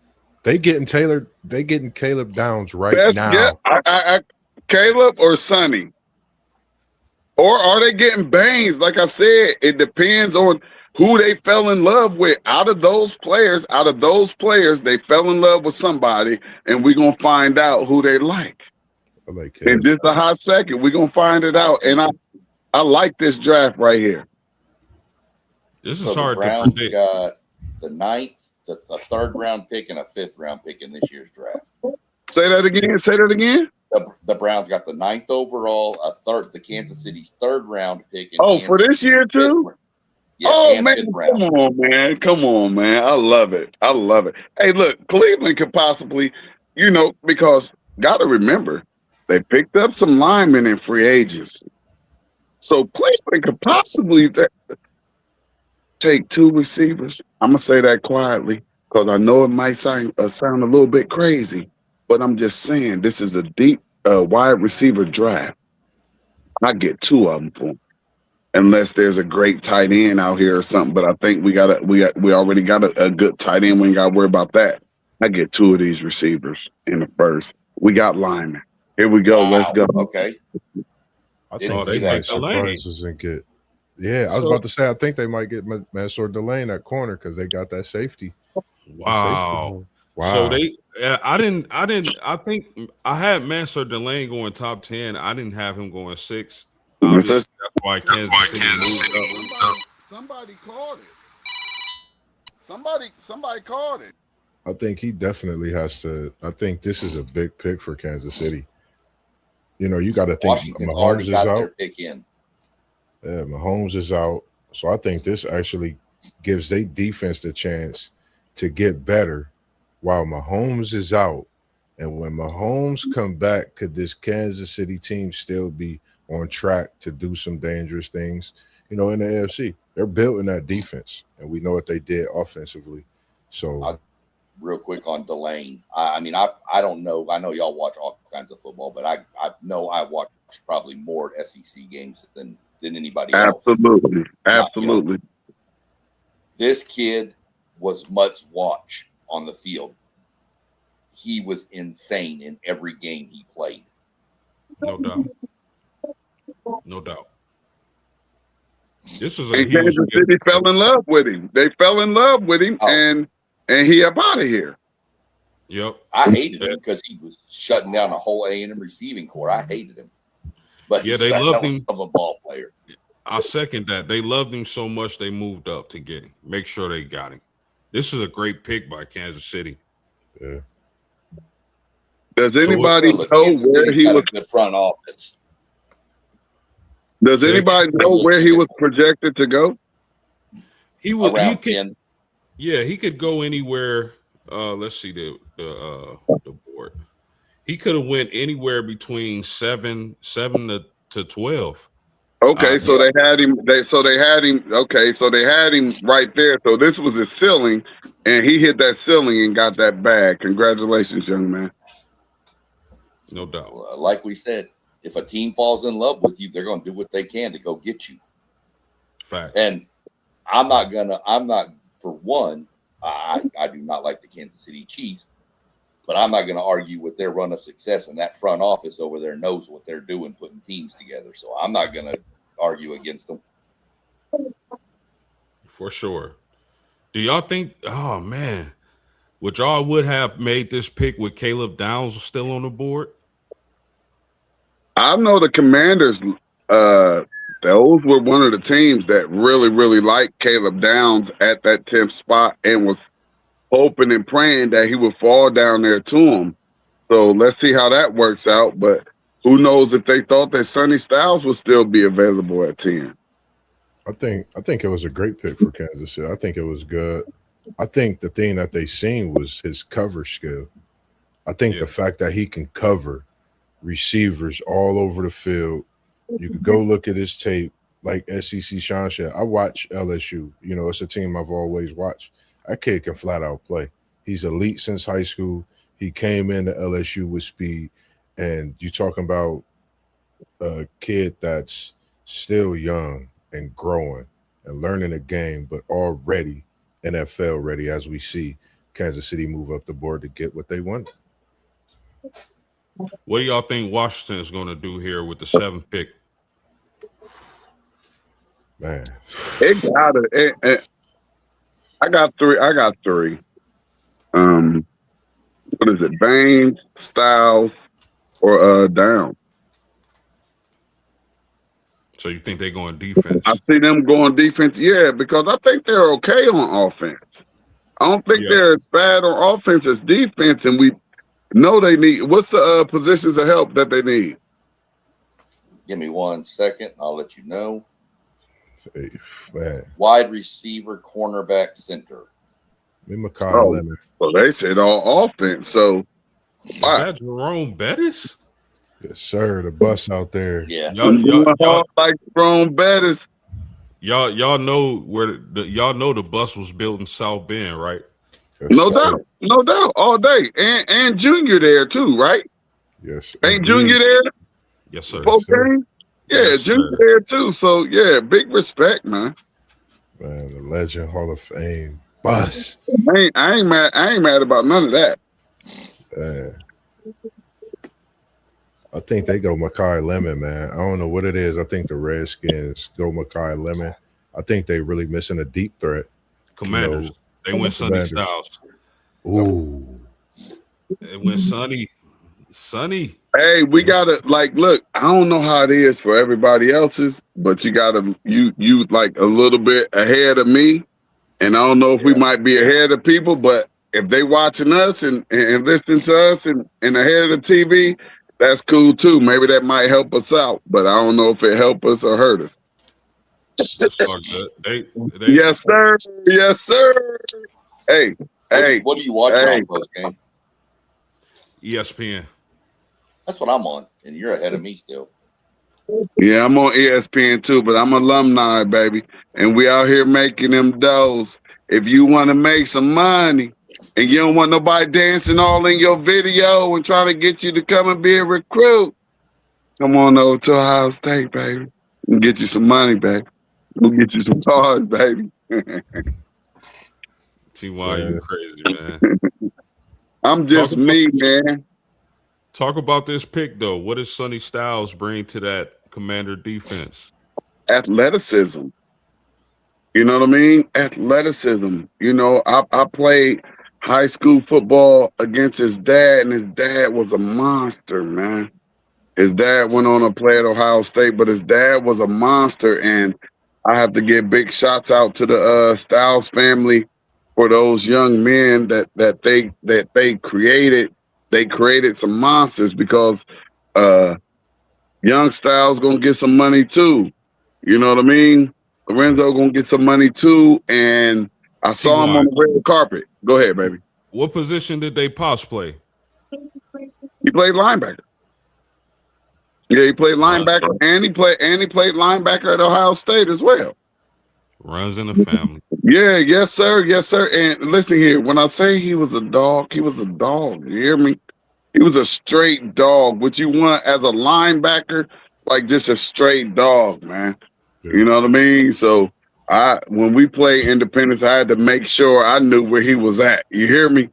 They getting Caleb Downs now. Yeah, Caleb or Sonny? Or are they getting Baines? Like I said, it depends on who they fell in love with. Out of those players, they fell in love with somebody, and we're going to find out who they like. I like in just a hot second, we're going to find it out. And I like this draft right here. This is hard to predict. the ninth, the third round pick, and a fifth round pick in this year's draft. Say that again. Say that again. The Browns got the ninth overall, the Kansas City's third round pick. Oh, for this year too? Yeah, oh man, come on, man. I love it. Hey, look, Cleveland could possibly, because gotta remember, they picked up some linemen in free agency. So Cleveland could possibly take 2 receivers. I'm gonna say that quietly because I know it might sound a little bit crazy, but I'm just saying this is a deep wide receiver draft. I get 2 of them for them, unless there's a great tight end out here or something. But I think we already got a good tight end. We ain't got to worry about that. I get 2 of these receivers in the first. We got linemen. Here we go. Wow. Let's go. Okay. I think they might surprises and get. Yeah, I was about to say I think they might get Mansour Delane at corner because they got that safety. Wow. So I think I had Mansour Delane going top 10. I didn't have him going 6. Obviously, that's why Kansas City moved up. Somebody called it. Somebody called it. I think he definitely has to. I think this is a big pick for Kansas City. You got to think Mahomes is out. Yeah, Mahomes is out. So I think this actually gives their defense the chance to get better while Mahomes is out. And when Mahomes come back, could this Kansas City team still be on track to do some dangerous things? In the AFC, they're building that defense, and we know what they did offensively. So, real quick on Delane. I don't know. I know y'all watch all kinds of football, but I know I watch probably more SEC games than anybody else. Absolutely. This kid was much watch on the field. He was insane in every game he played. No doubt. This was Kansas City fell in love with him. They fell in love with him, and he up out of here. Yep. I hated him because he was shutting down a whole A&M receiving corps. I hated him. But yeah, they loved him of a ball player. I second that. They loved him so much they moved up to get him. Make sure they got him. This is a great pick by Kansas City. Yeah. Does anybody know where he was? The front office. Does anybody know where he was projected to go? He was around 10. Yeah, he could go anywhere. Let's see the board. He could have went anywhere between 7 to 12. Okay, so they had him. Okay, so they had him right there. So this was his ceiling, and he hit that ceiling and got that bag. Congratulations, young man. No doubt. Like we said, if a team falls in love with you, they're going to do what they can to go get you. Fact. And I'm not for one. I do not like the Kansas City Chiefs, but I'm not going to argue with their run of success, and that front office over there knows what they're doing, putting teams together. So I'm not going to argue against them. For sure. Do y'all think, oh man, would y'all would have made this pick with Caleb Downs still on the board? I know the Commanders, those were one of the teams that really, really liked Caleb Downs at that 10th spot and was hoping and praying that he would fall down there to him. So let's see how that works out. But who knows if they thought that Sonny Styles would still be available at 10. I think it was a great pick for Kansas City. I think it was good. I think the thing that they seen was his cover skill. I think the fact that he can cover receivers all over the field. You could go look at his tape, like SEC Sean said. I watch LSU. It's a team I've always watched. That kid can flat out play. He's elite since high school. He came into LSU with speed. And you're talking about a kid that's still young and growing and learning the game, but already NFL ready as we see Kansas City move up the board to get what they want. What do y'all think Washington is going to do here with the 7th pick? Man, it got it. I got three. What is it? Baines, Styles, or Downs? So you think they're going defense? I see them going defense, yeah, because I think they're okay on offense. I don't think Yeah. they're as bad on offense as defense, and we know they need. What's the positions of help that they need? Give me 1 second. I'll let you know. Hey, man, Wide receiver, cornerback, center. me Makai Oh, Lemon. well, they said all offense. So, Is why? that Jerome Bettis? Yes, sir. The bus out there. Yeah. I'm going hard like Jerome Bettis. Y'all know where y'all know the bus was built in South Bend, right? Yes, No sir. doubt, no doubt, all day, and Junior there too, right? Yes, Ain't indeed. Junior there? Yes, sir. Yes, sir. Okay. Yeah, Yes, Junior sir. there too. So yeah, big respect, man. Man, the Legend Hall of Fame bus. I ain't mad. I ain't mad about none of that. I think they go Makai Lemon, man. I don't know what it is. I think the Redskins go Makai Lemon. I think they really missing a deep threat. Commanders. They went Sonny Commanders. Styles. Ooh. They went Sonny. Hey, we gotta look. I don't know how it is for everybody else's, but you gotta you like a little bit ahead of me, and I don't know if we might be ahead of people, but if they watching us and listening to us and ahead of the TV, that's cool too. Maybe that might help us out, but I don't know if it help us or hurt us. It's all good. They Yes, sir. Yes, sir. Hey, hey, What are you watching hey. on Postgame? ESPN. That's what I'm on, and you're ahead of me still. Yeah, I'm on ESPN too, but I'm alumni, baby. And we out here making them doughs. If you want to make some money and you don't want nobody dancing all in your video and trying to get you to come and be a recruit, come on over to Ohio State, baby. And get you some money, baby. We'll get you some cars, baby. TY, you crazy, man. I'm just me, man. Talk about this pick though. What does Sonny Styles bring to that Commander defense? Athleticism. You know what I mean? Athleticism. You know, I played high school football against his dad, and his dad was a monster, man. His dad went on to play at Ohio State, but his dad was a monster, and I have to give big shots out to the Styles family for those young men that they created. They created some monsters because young Styles gonna get some money too. You know what I mean? Lorenzo gonna get some money too, and I saw him on the red carpet. Go ahead, baby. What position did they pops play? He played linebacker. Yeah, he played linebacker, and he played linebacker at Ohio State as well. Runs in the family. Yeah, yes, sir, yes, sir. And listen here, when I say he was a dog, he was a dog. You hear me? He was a straight dog. What you want as a linebacker, like just a straight dog, man. Yeah. You know what I mean? So when we play Independence, I had to make sure I knew where he was at. You hear me?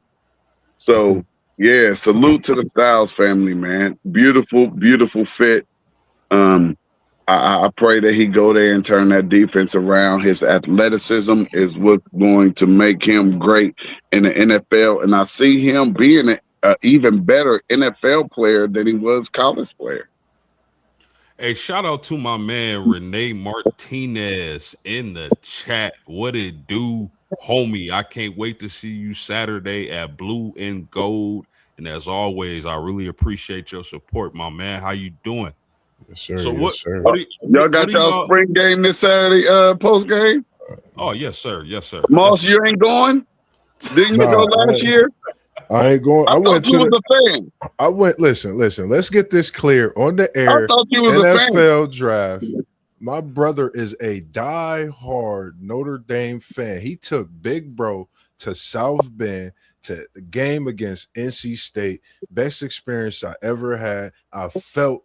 So yeah, salute to the Styles family, man. Beautiful, beautiful fit. I pray that he go there and turn that defense around. His athleticism is what's going to make him great in the NFL, and I see him being an even better NFL player than he was college player. Hey, shout out to my man Renee Martinez in the chat. What it do, homie? I can't wait to see you Saturday at Blue and Gold. And as always, I really appreciate your support, my man. How you doing? Yes, sir. So yes, sir. Y'all got y'all spring game this Saturday, post game? Oh, yes, sir. Yes, sir. Moss, yes, you ain't going? Didn't you go last year? I ain't going. I went to a fan. I went. Listen. Let's get this clear on the air. I thought you was NFL a fan. draft. My brother is a die-hard Notre Dame fan. He took Big Bro to South Bend to the game against NC State. Best experience I ever had. I felt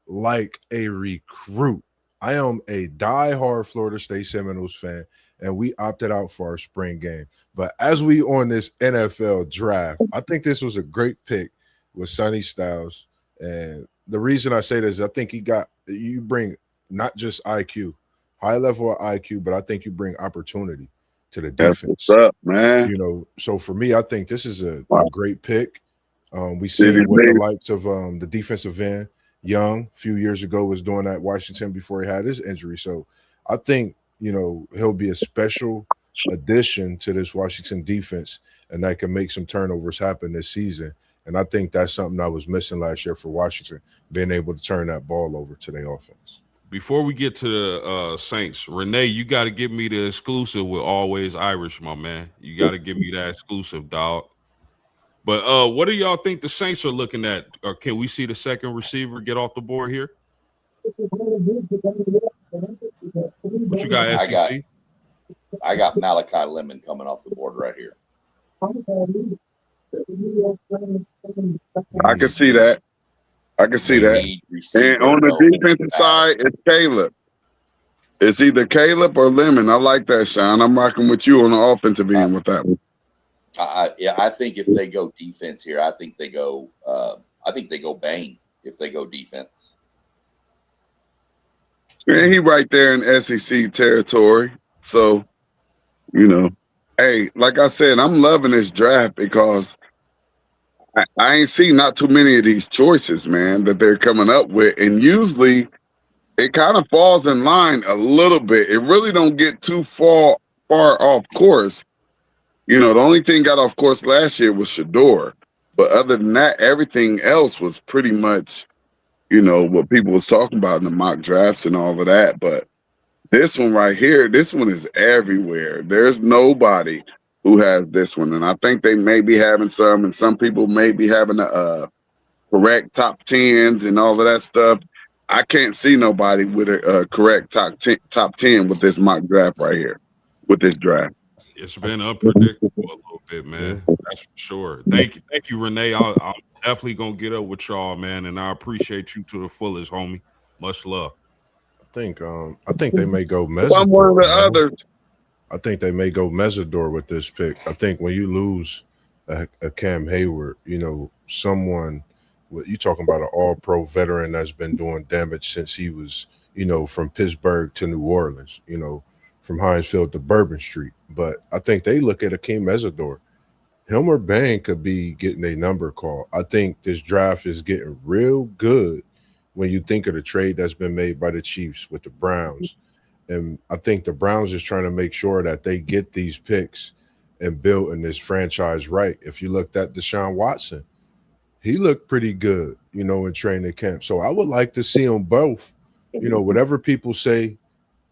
like a recruit. I am a die-hard Florida State Seminoles fan, and we opted out for our spring game. But as we on this NFL draft, I think this was a great pick with Sonny Styles. And the reason I say this is I think you bring not just IQ, high level of IQ, but I think you bring opportunity to the defense. That's what's up, man. You know, so for me, I think this is a great pick. We seen it with the likes of the defensive end. Young, a few years ago, was doing that at Washington before he had his injury. So I think, you know, he'll be a special addition to this Washington defense, and that can make some turnovers happen this season. And I think that's something I was missing last year for Washington, being able to turn that ball over to their offense. Before we get to the Saints, Renee, you got to give me the exclusive with Always Irish, my man. You got to give me that exclusive, dog. But what do y'all think the Saints are looking at? Or can we see the second receiver get off the board here? What you got, SEC? I got Malachi Lemon coming off the board right here. I can see that. I can see that. And on the defensive side, it's Caleb. It's either Caleb or Lemon. I like that, Sean. I'm rocking with you on the offensive end with that one. I think if they go defense here, I think they go Bang if they go defense. And he right there in SEC territory. So, hey, like I said, I'm loving this draft because I ain't seen not too many of these choices, man, that they're coming up with. And usually it kind of falls in line a little bit. It really don't get too far off course. The only thing got off course last year was Shador. But other than that, everything else was pretty much, what people was talking about in the mock drafts and all of that. But this one right here, this one is everywhere. There's nobody who has this one. And I think they may be having some, and some people may be having a correct top 10s and all of that stuff. I can't see nobody with a correct top 10 with this mock draft right here, with this draft. It's been unpredictable a little bit, man. That's for sure. Thank you, Renee. I'm definitely gonna get up with y'all, man, and I appreciate you to the fullest, homie. Much love. I think they may go Mesidor. I'm one of the others. I think they may go Mesidor with this pick. I think when you lose a Cam Hayward, someone you talking about an all-pro veteran that's been doing damage since he was, from Pittsburgh to New Orleans, from Heinz Field to Bourbon Street. But I think they look at Akeem Mesidor. Him or Bang could be getting a number call. I think this draft is getting real good when you think of the trade that's been made by the Chiefs with the Browns. And I think the Browns is trying to make sure that they get these picks and build in this franchise right. If you looked at Deshaun Watson, he looked pretty good, in training camp. So I would like to see them both. Whatever people say,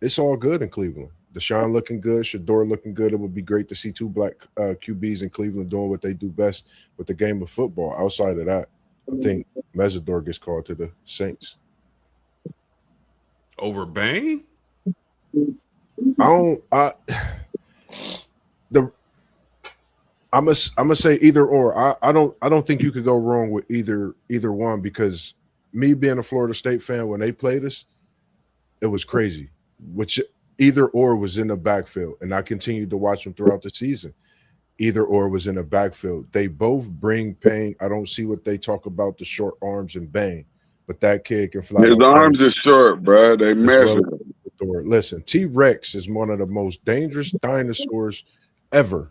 it's all good in Cleveland. Deshaun looking good, Shador looking good. It would be great to see two black QBs in Cleveland doing what they do best with the game of football. Outside of that, I think Mesidor gets called to the Saints. Over Bang? I'm gonna say either or. I don't think you could go wrong with either one, because me being a Florida State fan, when they played us, it was crazy. Which either or was in the backfield, and I continued to watch them throughout the season. Either or was in the backfield. They both bring pain. I don't see what they talk about the short arms and Bang, but that kid can fly. His arms is short, bro. They measure. Listen, T-Rex is one of the most dangerous dinosaurs ever,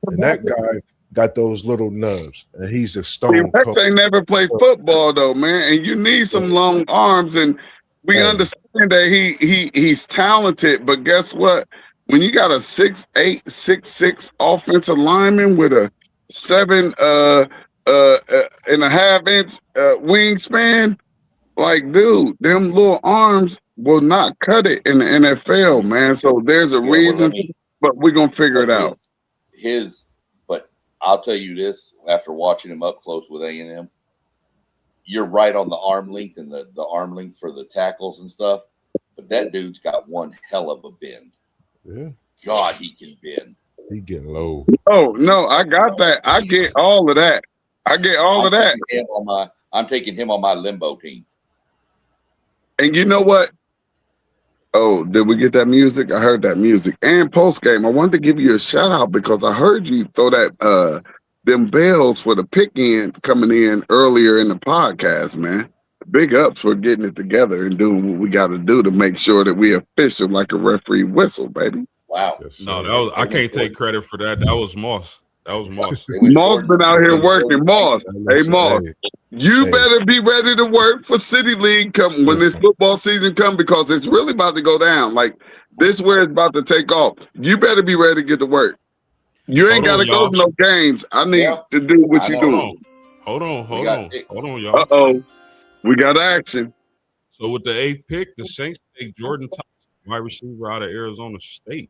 and that guy got those little nubs, and he's a stone. T-Rex ain't never played football though, man, and you need some long arms, and we understand that he's talented, but guess what? When you got a 6'8", 6'6" offensive lineman with a 7.5 inch wingspan, like, dude, them little arms will not cut it in the NFL, man. So there's a reason, but we're gonna figure it out. But I'll tell you this: after watching him up close with A&M, you're right on the arm length and the arm length for the tackles and stuff. But that dude's got one hell of a bend. Yeah. God, he can bend. He getting low. Oh no, I got that. I get all of that. I get all of that. I'm taking him on my limbo team. And you know what? Oh, did we get that music? I heard that music. And Postgame, I wanted to give you a shout out because I heard you throw that them bells for the pick in coming in earlier in the podcast, man. Big ups for getting it together and doing what we got to do to make sure that we official like a referee whistle, baby. Wow. Yes, No, I can't take credit for that. That was Moss. Moss been out here working. Moss. Hey, Moss. You Hey. better be ready to work for City League come when this football season come because it's really about to go down. Like this where it's about to take off. You better be ready to get to work. You ain't Hold got on, to go y'all. to no games. I need Yeah, to do what I you know. doing. Hold on, We got y'all. Uh-oh. We got action. So with the 8th pick, the Saints take Jordan Thompson, wide receiver out of Arizona State.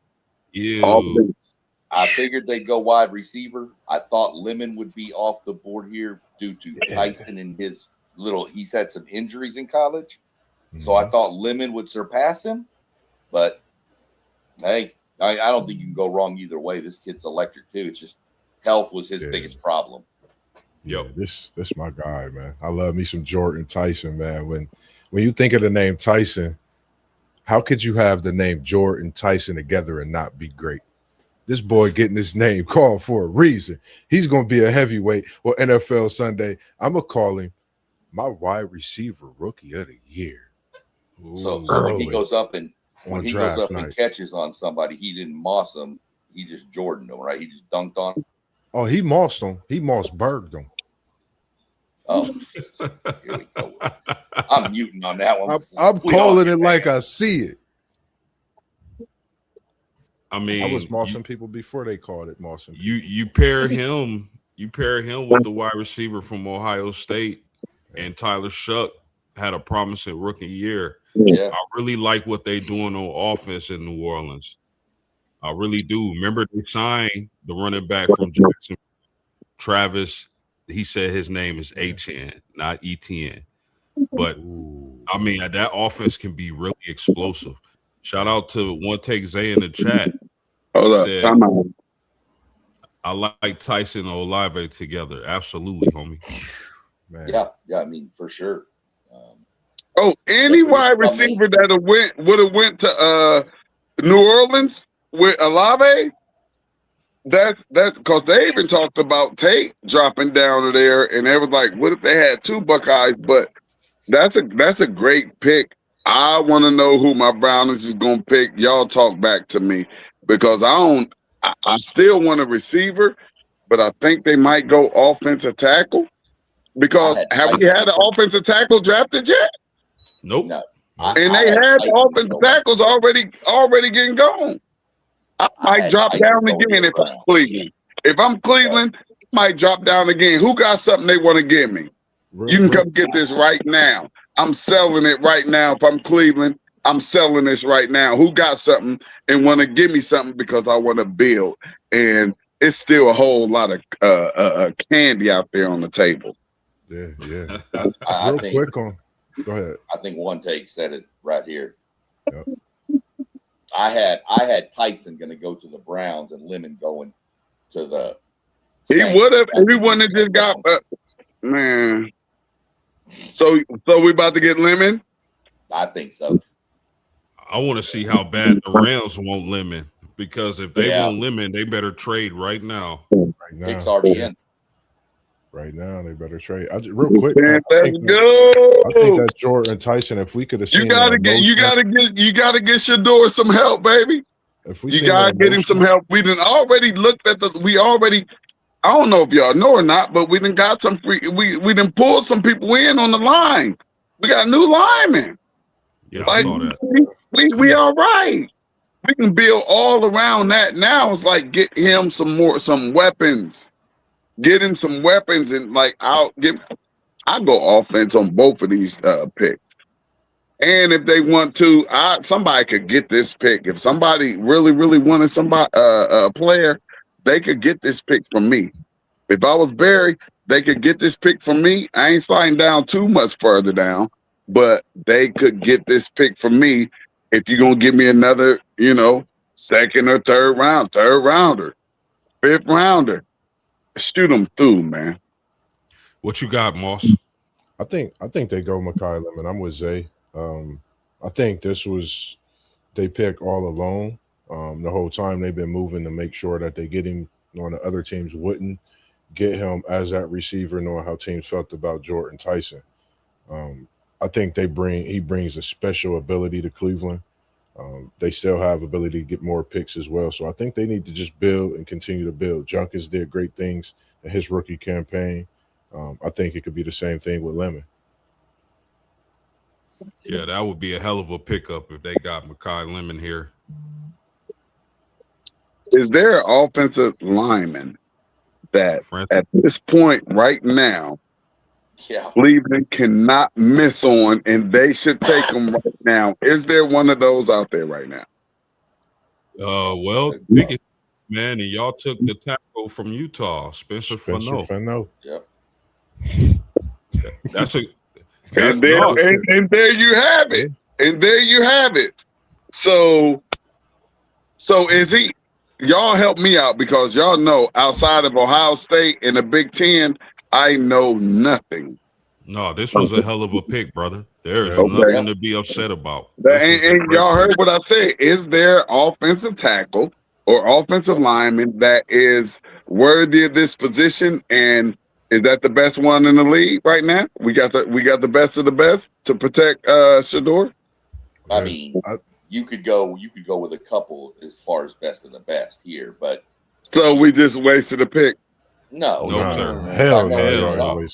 Ew. Offense. I figured they'd go wide receiver. I thought Lemon would be off the board here due to Tyson and his he's had some injuries in college. So I thought Lemon would surpass him. But hey, I don't think you can go wrong either way. This kid's electric too. It's just health was his biggest problem. Yeah, this my guy, man. I love me some Jordan Tyson, man. When you think of the name Tyson, how could you have the name Jordan Tyson together and not be great? This boy getting his name called for a reason. He's going to be a heavyweight or NFL Sunday. I'm going to call him my wide receiver rookie of the year. So when he goes up and night. catches on somebody, he didn't moss him. He just Jordaned him, right? He just dunked on him. Oh, he mossed him. He Mossberged him. Oh, here we go. I'm muting on that one. I'm calling it like I see it. I mean, I was mossing people before they called it mossing. You pair him with the wide receiver from Ohio State, and Tyler Shuck had a promising rookie year. Yeah. I really like what they're doing on offense in New Orleans. I really do. Remember they signed the running back from Jackson, Travis. He said his name is HN, not ETN. But I mean, that offense can be really explosive. Shout out to One Take Zay in the chat. Hold up, time out. I like Tyson and Olave together. Absolutely, homie. Man. Yeah, I mean, for sure. Any wide receiver that would have went to New Orleans with Olave. That's because they even talked about Tate dropping down to there, and they was like, "What if they had 2 Buckeyes?" But that's a great pick. I want to know who my Brownies is gonna pick. Y'all talk back to me because I still want a receiver, but I think they might go offensive tackle. Because have we had an offensive tackle drafted yet? Nope. No. And they had offensive tackles already getting gone. I might drop down again if I'm Cleveland. If I'm Cleveland, I might drop down again. Who got something they want to give me? You can come get this right now. I'm selling it right now. If I'm Cleveland, I'm selling this right now. Who got something and want to give me something because I want to build? And it's still a whole lot of candy out there on the table. Yeah. I think, go ahead. I think One Take said it right here. Yep. I had Tyson going to go to the Browns and Lemon going to the. He would have. He wouldn't have just got man. So we about to get Lemon. I think so. I want to see how bad the Rams want Lemon, because if they want Lemon, they better trade right now. Pick's already in. Right now, they better trade. Real quick, Let's go. I think that's Jordan Tyson. If we could have seen, you gotta get Shador some help, baby. If we you gotta get him some help. We done already looked at I don't know if y'all know or not, but we done got some we done pulled some people in on the line. We got new linemen. Yeah, I saw that. We all right. We can build all around that. Now it's like get him some weapons. Get him some weapons and I'll go offense on both of these picks. And if they want to, somebody could get this pick. If somebody really, really wanted a player, they could get this pick from me. If I was Barry, they could get this pick from me. I ain't sliding down too much further down, but they could get this pick from me if you're gonna give me another, second or third rounder, 5th rounder. Shoot them through, man. What you got, Moss? I think they go Mekhi Lemon. I'm with Zay. I think this was they pick all along. The whole time they've been moving to make sure that they get him, knowing the other teams wouldn't get him as that receiver, knowing how teams felt about Jordan Tyson. I think he brings a special ability to Cleveland. They still have ability to get more picks as well. So I think they need to just build and continue to build. Junkins did great things in his rookie campaign. I think it could be the same thing with Lemon. Yeah, that would be a hell of a pickup if they got Makai Lemon here. Is there an offensive lineman that Francis, at this point right now Yeah. Cleveland cannot miss on, and they should take them right now? Is there one of those out there right now? well, biggest man, and y'all took the tackle from Utah, Spencer Fano. Fano. Yep. That's a And there you have it. And there you have it. So is he? Y'all help me out, because y'all know outside of Ohio State and the Big Ten, I know nothing. No, this was a hell of a pick, brother. There is Okay. nothing to be upset about. And y'all heard what I said. Is there offensive tackle or offensive lineman that is worthy of this position? And is that the best one in the league right now? We got the best of the best to protect Shador. I mean, you could go with a couple as far as best of the best here, but so we just wasted a pick. no, sir. Hell no, no. no.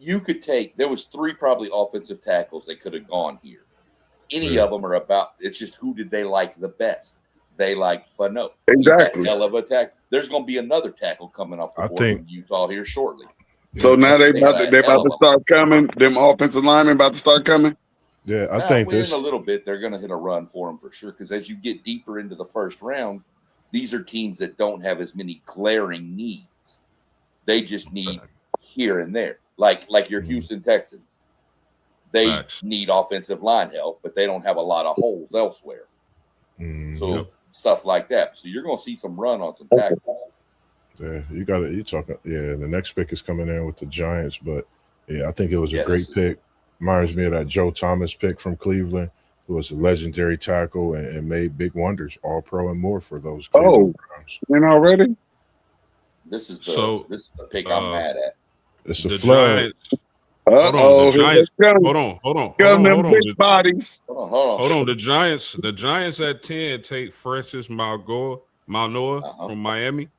You could take. There was 3 probably offensive tackles that could have gone here. Any of them are about. It's just who did they like the best? They liked Fano. Exactly. He's a hell of a tackle. There's going to be another tackle coming off the board from Utah here shortly. So now they about to start coming. Them offensive linemen about to start coming. Yeah, I think in a little bit they're going to hit a run for them for sure. Because as you get deeper into the first round, these are teams that don't have as many glaring needs. They just need here and there, like your Houston Texans. They need offensive line help, but they don't have a lot of holes elsewhere. So stuff like that. So you're going to see some run on some tackles. Yeah, you talking. Yeah, the next pick is coming in with the Giants, but yeah, I think it was a great pick. Reminds me of that Joe Thomas pick from Cleveland, who was a legendary tackle and made big wonders, all pro and more for those Cleveland Browns. And already? This is the pick I'm mad at. It's a flood. The Giants. Hold on. Big bodies. Hold on. The Giants at 10 take Francis Manoa from Miami.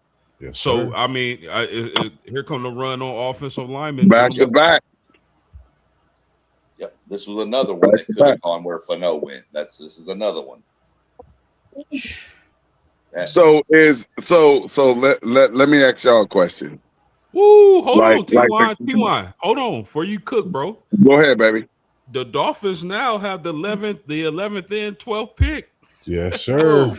Yes, so sir. I mean, here come the run on offensive linemen. Back to back. Yep, this was another one that could have gone where Fano went. This is another one. So let me ask y'all a question. Woo, hold on, T-Line. Hold on, before you cook, bro. Go ahead, baby. The Dolphins now have the 11th and 12th pick. Yes, sir.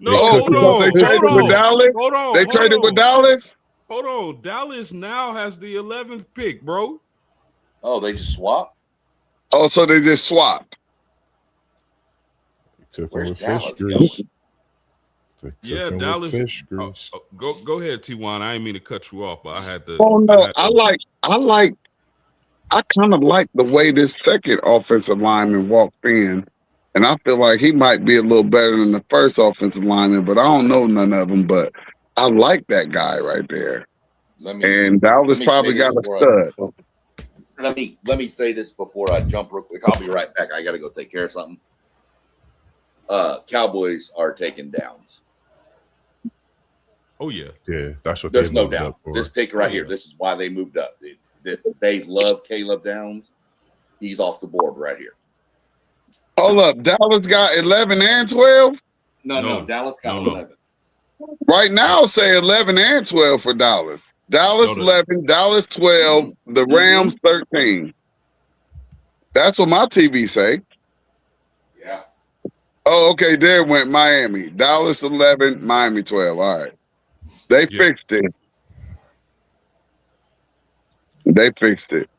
Hold on. They traded with Dallas. They traded with Dallas. Hold on. Dallas now has the 11th pick, bro. Oh, they just swapped? Oh, so they just swapped. Where's Dallas going? Yeah, Dallas. Go ahead, T1. I didn't mean to cut you off, but I had to. Oh no, I kind of like the way this second offensive lineman walked in, and I feel like he might be a little better than the first offensive lineman, but I don't know none of them. But I like that guy right there. And Dallas probably got a stud. Let me say this before I jump real quick. I'll be right back. I got to go take care of something. Cowboys are taking Downs. Oh yeah, that's what. There's no doubt. This pick right here. This is why they moved up. They love Caleb Downs. He's off the board right here. Hold up, Dallas got 11 and 12. No, Dallas got 11. Right now, say 11 and 12 for Dallas. Dallas 11, Dallas 12, the Rams 13. That's what my TV say. Yeah. Oh, okay. There went Miami. Dallas 11, Miami 12. All right. They fixed it. They fixed it.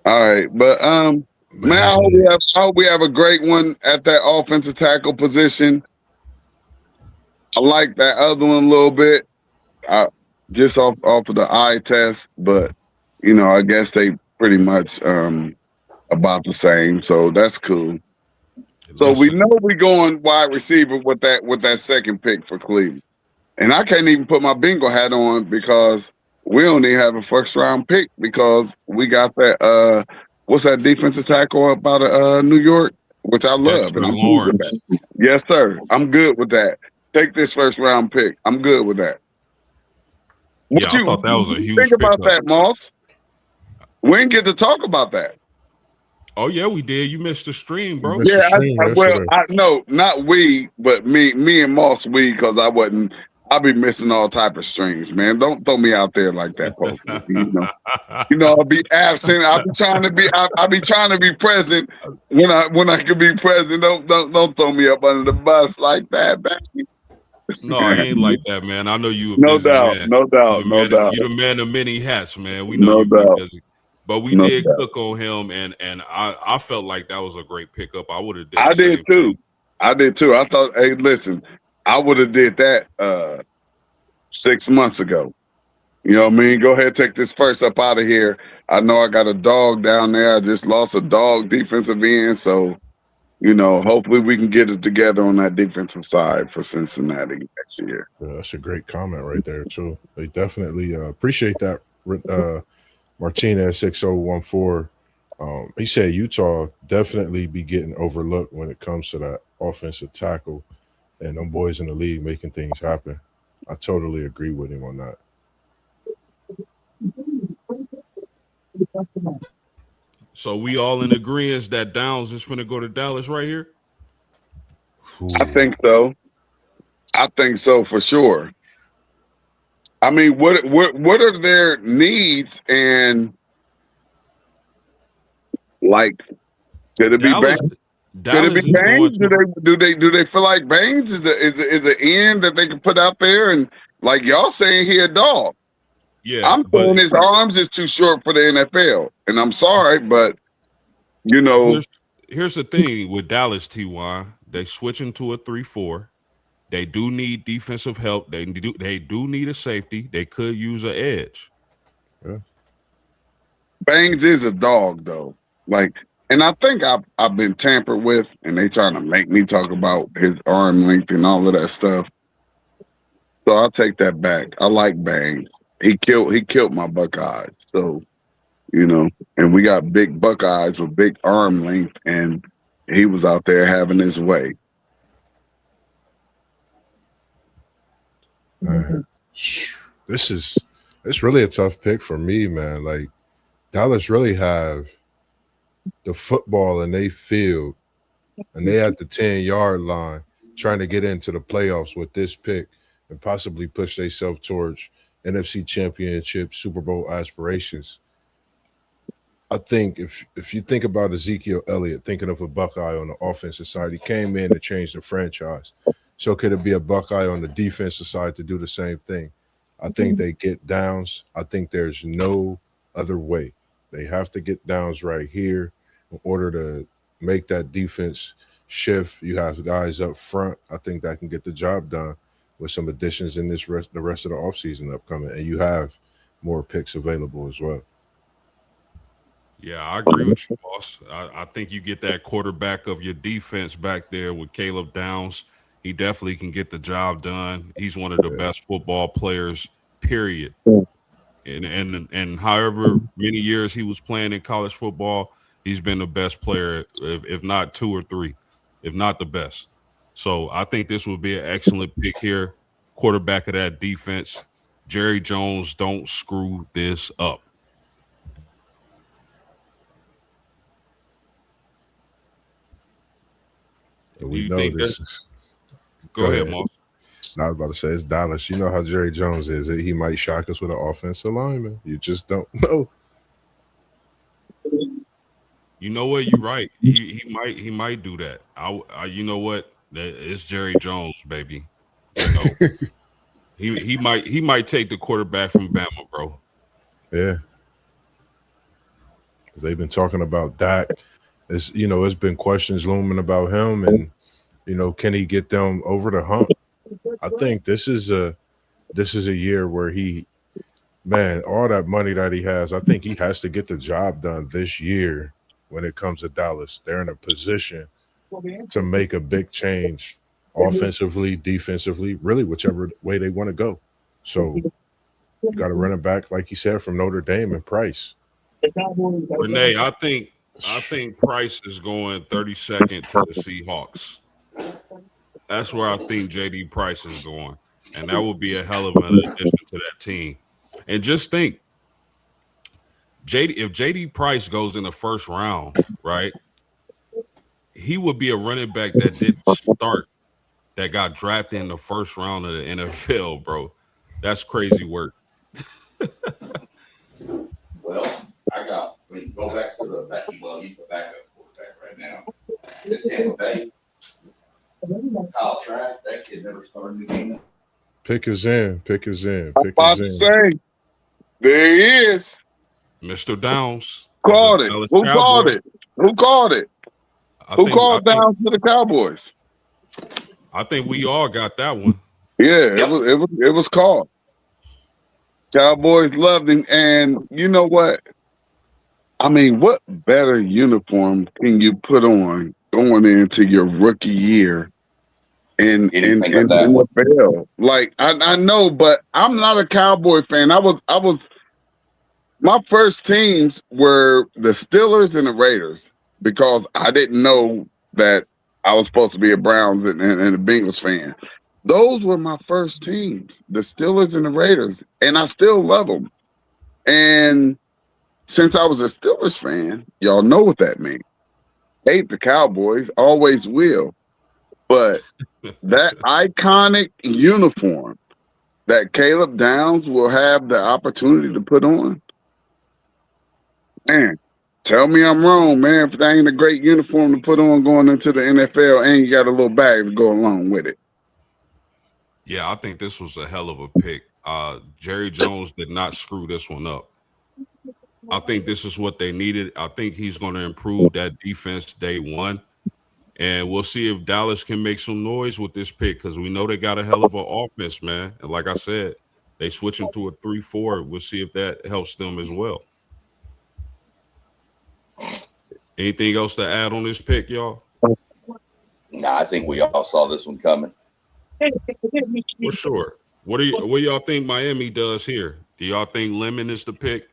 All right. But man, I hope we have a great one at that offensive tackle position. I like that other one a little bit. Just off of the eye test, but I guess they pretty much about the same. So that's cool. So we know we're going wide receiver with that second pick for Cleveland. And I can't even put my bingo hat on because we don't even have a first round pick because we got that what's that defensive tackle up out of New York, which I love. And I'm good with that. Yes, sir. I'm good with that. Take this first round pick. I'm good with that. What Yeah, I thought that was a you think huge about pickup. that, Moss? We didn't get to talk about that. Oh yeah, we did. You missed the stream, You bro. missed the stream Well, yesterday. I no, not we, but me and Moss, we, because I wasn't. I be missing all type of streams, man. Don't throw me out there like that, folks. I'll be absent. I'll be trying to be. I be trying to be present when I can be present. Don't throw me up under the bus like that, baby. No, I ain't like that, man. I know you a No busy doubt, man. no You doubt, the no man. doubt, You the man of many hats, man. We know no you be doubt, busy, but we no did doubt. cook on him, and I felt like that was a great pickup. I would have did I the did same too. thing. I did too. I thought, hey, listen, I would have did that 6 months ago. You know what I mean? Go ahead, take this first up out of here. I know I got a dog down there. I just lost a dog defensive end, so hopefully we can get it together on that defensive side for Cincinnati next year. Yeah, that's a great comment right there too. They definitely appreciate that. Martinez 6014. He said Utah definitely be getting overlooked when it comes to that offensive tackle and them boys in the league making things happen. I totally agree with him on that. So we all in agreement that Downs is finna go to Dallas right here. I think so. I think so for sure. I mean, what are their needs, and like, could it be Dallas, Baines? Could it be Dallas is going Baines? to. Do they feel like Baines is an end that they can put out there, and like y'all saying he a dog? Yeah, I'm but saying his arms is too short for the NFL, and I'm sorry, but here's the thing with Dallas, Ty. They switching to a 3-4. They do need defensive help. They do need a safety. They could use an edge. Yeah. Baines is a dog though. Like, and I think I've been tampered with, and they trying to make me talk about his arm length and all of that stuff. So I'll take that back. I like Baines. He killed my Buckeyes. So, and we got big Buckeyes with big arm length, and he was out there having his way. It's really a tough pick for me, man. Like, Dallas really have the football in they field, and they at the 10-yard line trying to get into the playoffs with this pick and possibly push themselves towards NFC Championship, Super Bowl aspirations. I think if you think about Ezekiel Elliott, thinking of a Buckeye on the offensive side, he came in to change the franchise. So could it be a Buckeye on the defensive side to do the same thing? I think they get Downs. I think there's no other way. They have to get Downs right here in order to make that defense shift. You have guys up front. I think that can get the job done with some additions in the rest of the offseason upcoming. And you have more picks available as well. Yeah, I agree with you, boss. I think you get that quarterback of your defense back there with Caleb Downs. He definitely can get the job done. He's one of the best football players, period. And however many years he was playing in college football, he's been the best player, if not 2 or 3, if not the best. So I think this would be an excellent pick here. Quarterback of that defense. Jerry Jones, don't screw this up. We know this. Go ahead, Moss. I was about to say it's Dallas. You know how Jerry Jones is. He might shock us with an offensive lineman. You just don't know. You know what? You're right. He might do that. You know what? It's Jerry Jones, baby. You know, he might take the quarterback from Bama, bro. Yeah, because they've been talking about Dak. It's been questions looming about him, and can he get them over the hump? I think this is a year where all that money that he has, I think he has to get the job done this year. When it comes to Dallas, they're in a position to make a big change offensively, defensively, really whichever way they want to go. So you got to run it back, like you said, from Notre Dame and Price. Renee, I think Price is going 32nd to the Seahawks. That's where I think JD Price is going, and that would be a hell of an addition to that team. And just think, if JD Price goes in the first round, right, he would be a running back that didn't start, that got drafted in the first round of the NFL, bro. That's crazy work. Well, go back to the back. Well, he's the backup quarterback right now. At Tampa Bay, Kyle Trask, that kid never started the game. Pick is in. Pick is in. I'm Pick about is to in. say, there he is. Mr. Downs is a Called it. Dallas Who called Cowboy. it? Who called it? I Who think I called think down to the Cowboys? I think we all got that one. Yeah, Yep. it was called. Cowboys loved him, and you know what? I mean, what better uniform can you put on going into your rookie year in Anything but that one. NFL? Like I know, but I'm not a Cowboy fan. I was my first teams were the Steelers and the Raiders because I didn't know that I was supposed to be a Browns and a Bengals fan. Those were my first teams, the Steelers and the Raiders, and I still love them. And since I was a Steelers fan, y'all know what that means. Hate the Cowboys, always will. But that iconic uniform that Caleb Downs will have the opportunity to put on, man, tell me I'm wrong, man. If that ain't a great uniform to put on going into the NFL and you got a little bag to go along with it. Yeah, I think this was a hell of a pick. Jerry Jones did not screw this one up. I think this is what they needed. I think he's going to improve that defense day one. And we'll see if Dallas can make some noise with this pick because we know they got a hell of an offense, man. And like I said, they switching to a 3-4. We'll see if that helps them as well. Anything else to add on this pick, y'all? Nah, I think we all saw this one coming. For sure. What do y'all think Miami does here? Do y'all think Lemon is the pick?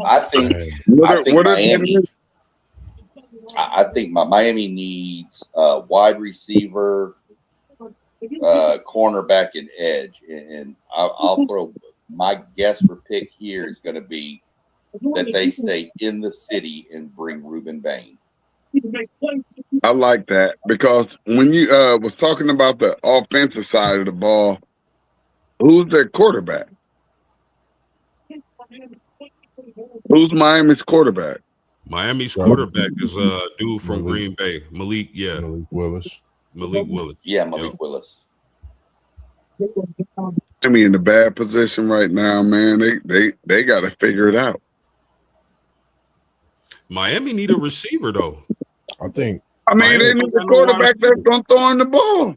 I think Miami. I think Miami needs a wide receiver, cornerback, and edge. And I'll throw my guess for pick here is going to be that they stay in the city and bring Reuben Bain. I like that because when you was talking about the offensive side of the ball, who's their quarterback? Who's Miami's quarterback? Miami's quarterback is a dude from Green Bay, Malik. Yeah, Malik Willis. Malik Willis. Yeah, Malik Willis. Miami in a bad position right now, man. They got to figure it out. Miami need a receiver though. I think. I mean, they need a quarterback that's gonna throw in the ball.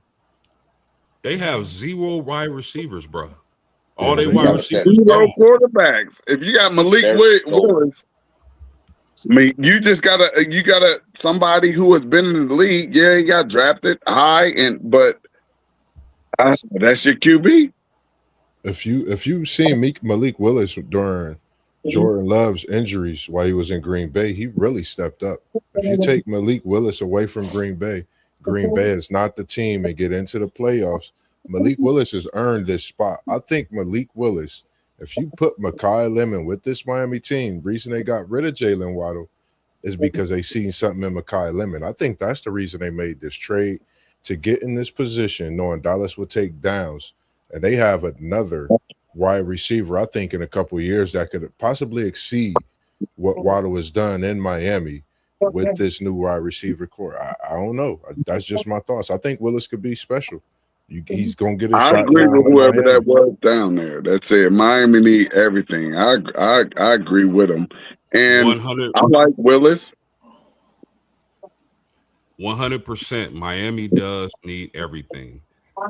They have 0 wide receivers, bro. All Yeah, they wide receivers. 0 quarterbacks. If you got Malik Willis, I mean, you gotta somebody who has been in the league. Yeah, he got drafted high, but that's your QB. If you seen Malik Willis during Jordan Love's injuries while he was in Green Bay, he really stepped up. If you take Malik Willis away from Green Bay is not the team and get into the playoffs. Malik Willis has earned this spot. I think Malik Willis, if you put Mekhi Lemon with this Miami team, the reason they got rid of Jalen Waddle is because they seen something in Mekhi Lemon. I think that's the reason they made this trade, to get in this position, knowing Dallas would take Downs, and they have another wide receiver, I think, in a couple of years that could possibly exceed what Waddle has done in Miami with this new wide receiver core. I don't know. That's just my thoughts. I think Willis could be special. He's going to get a shot. I agree with whoever that was down there. That's it. Miami need everything. I agree with him. And 100. I like Willis. 100%. Miami does need everything.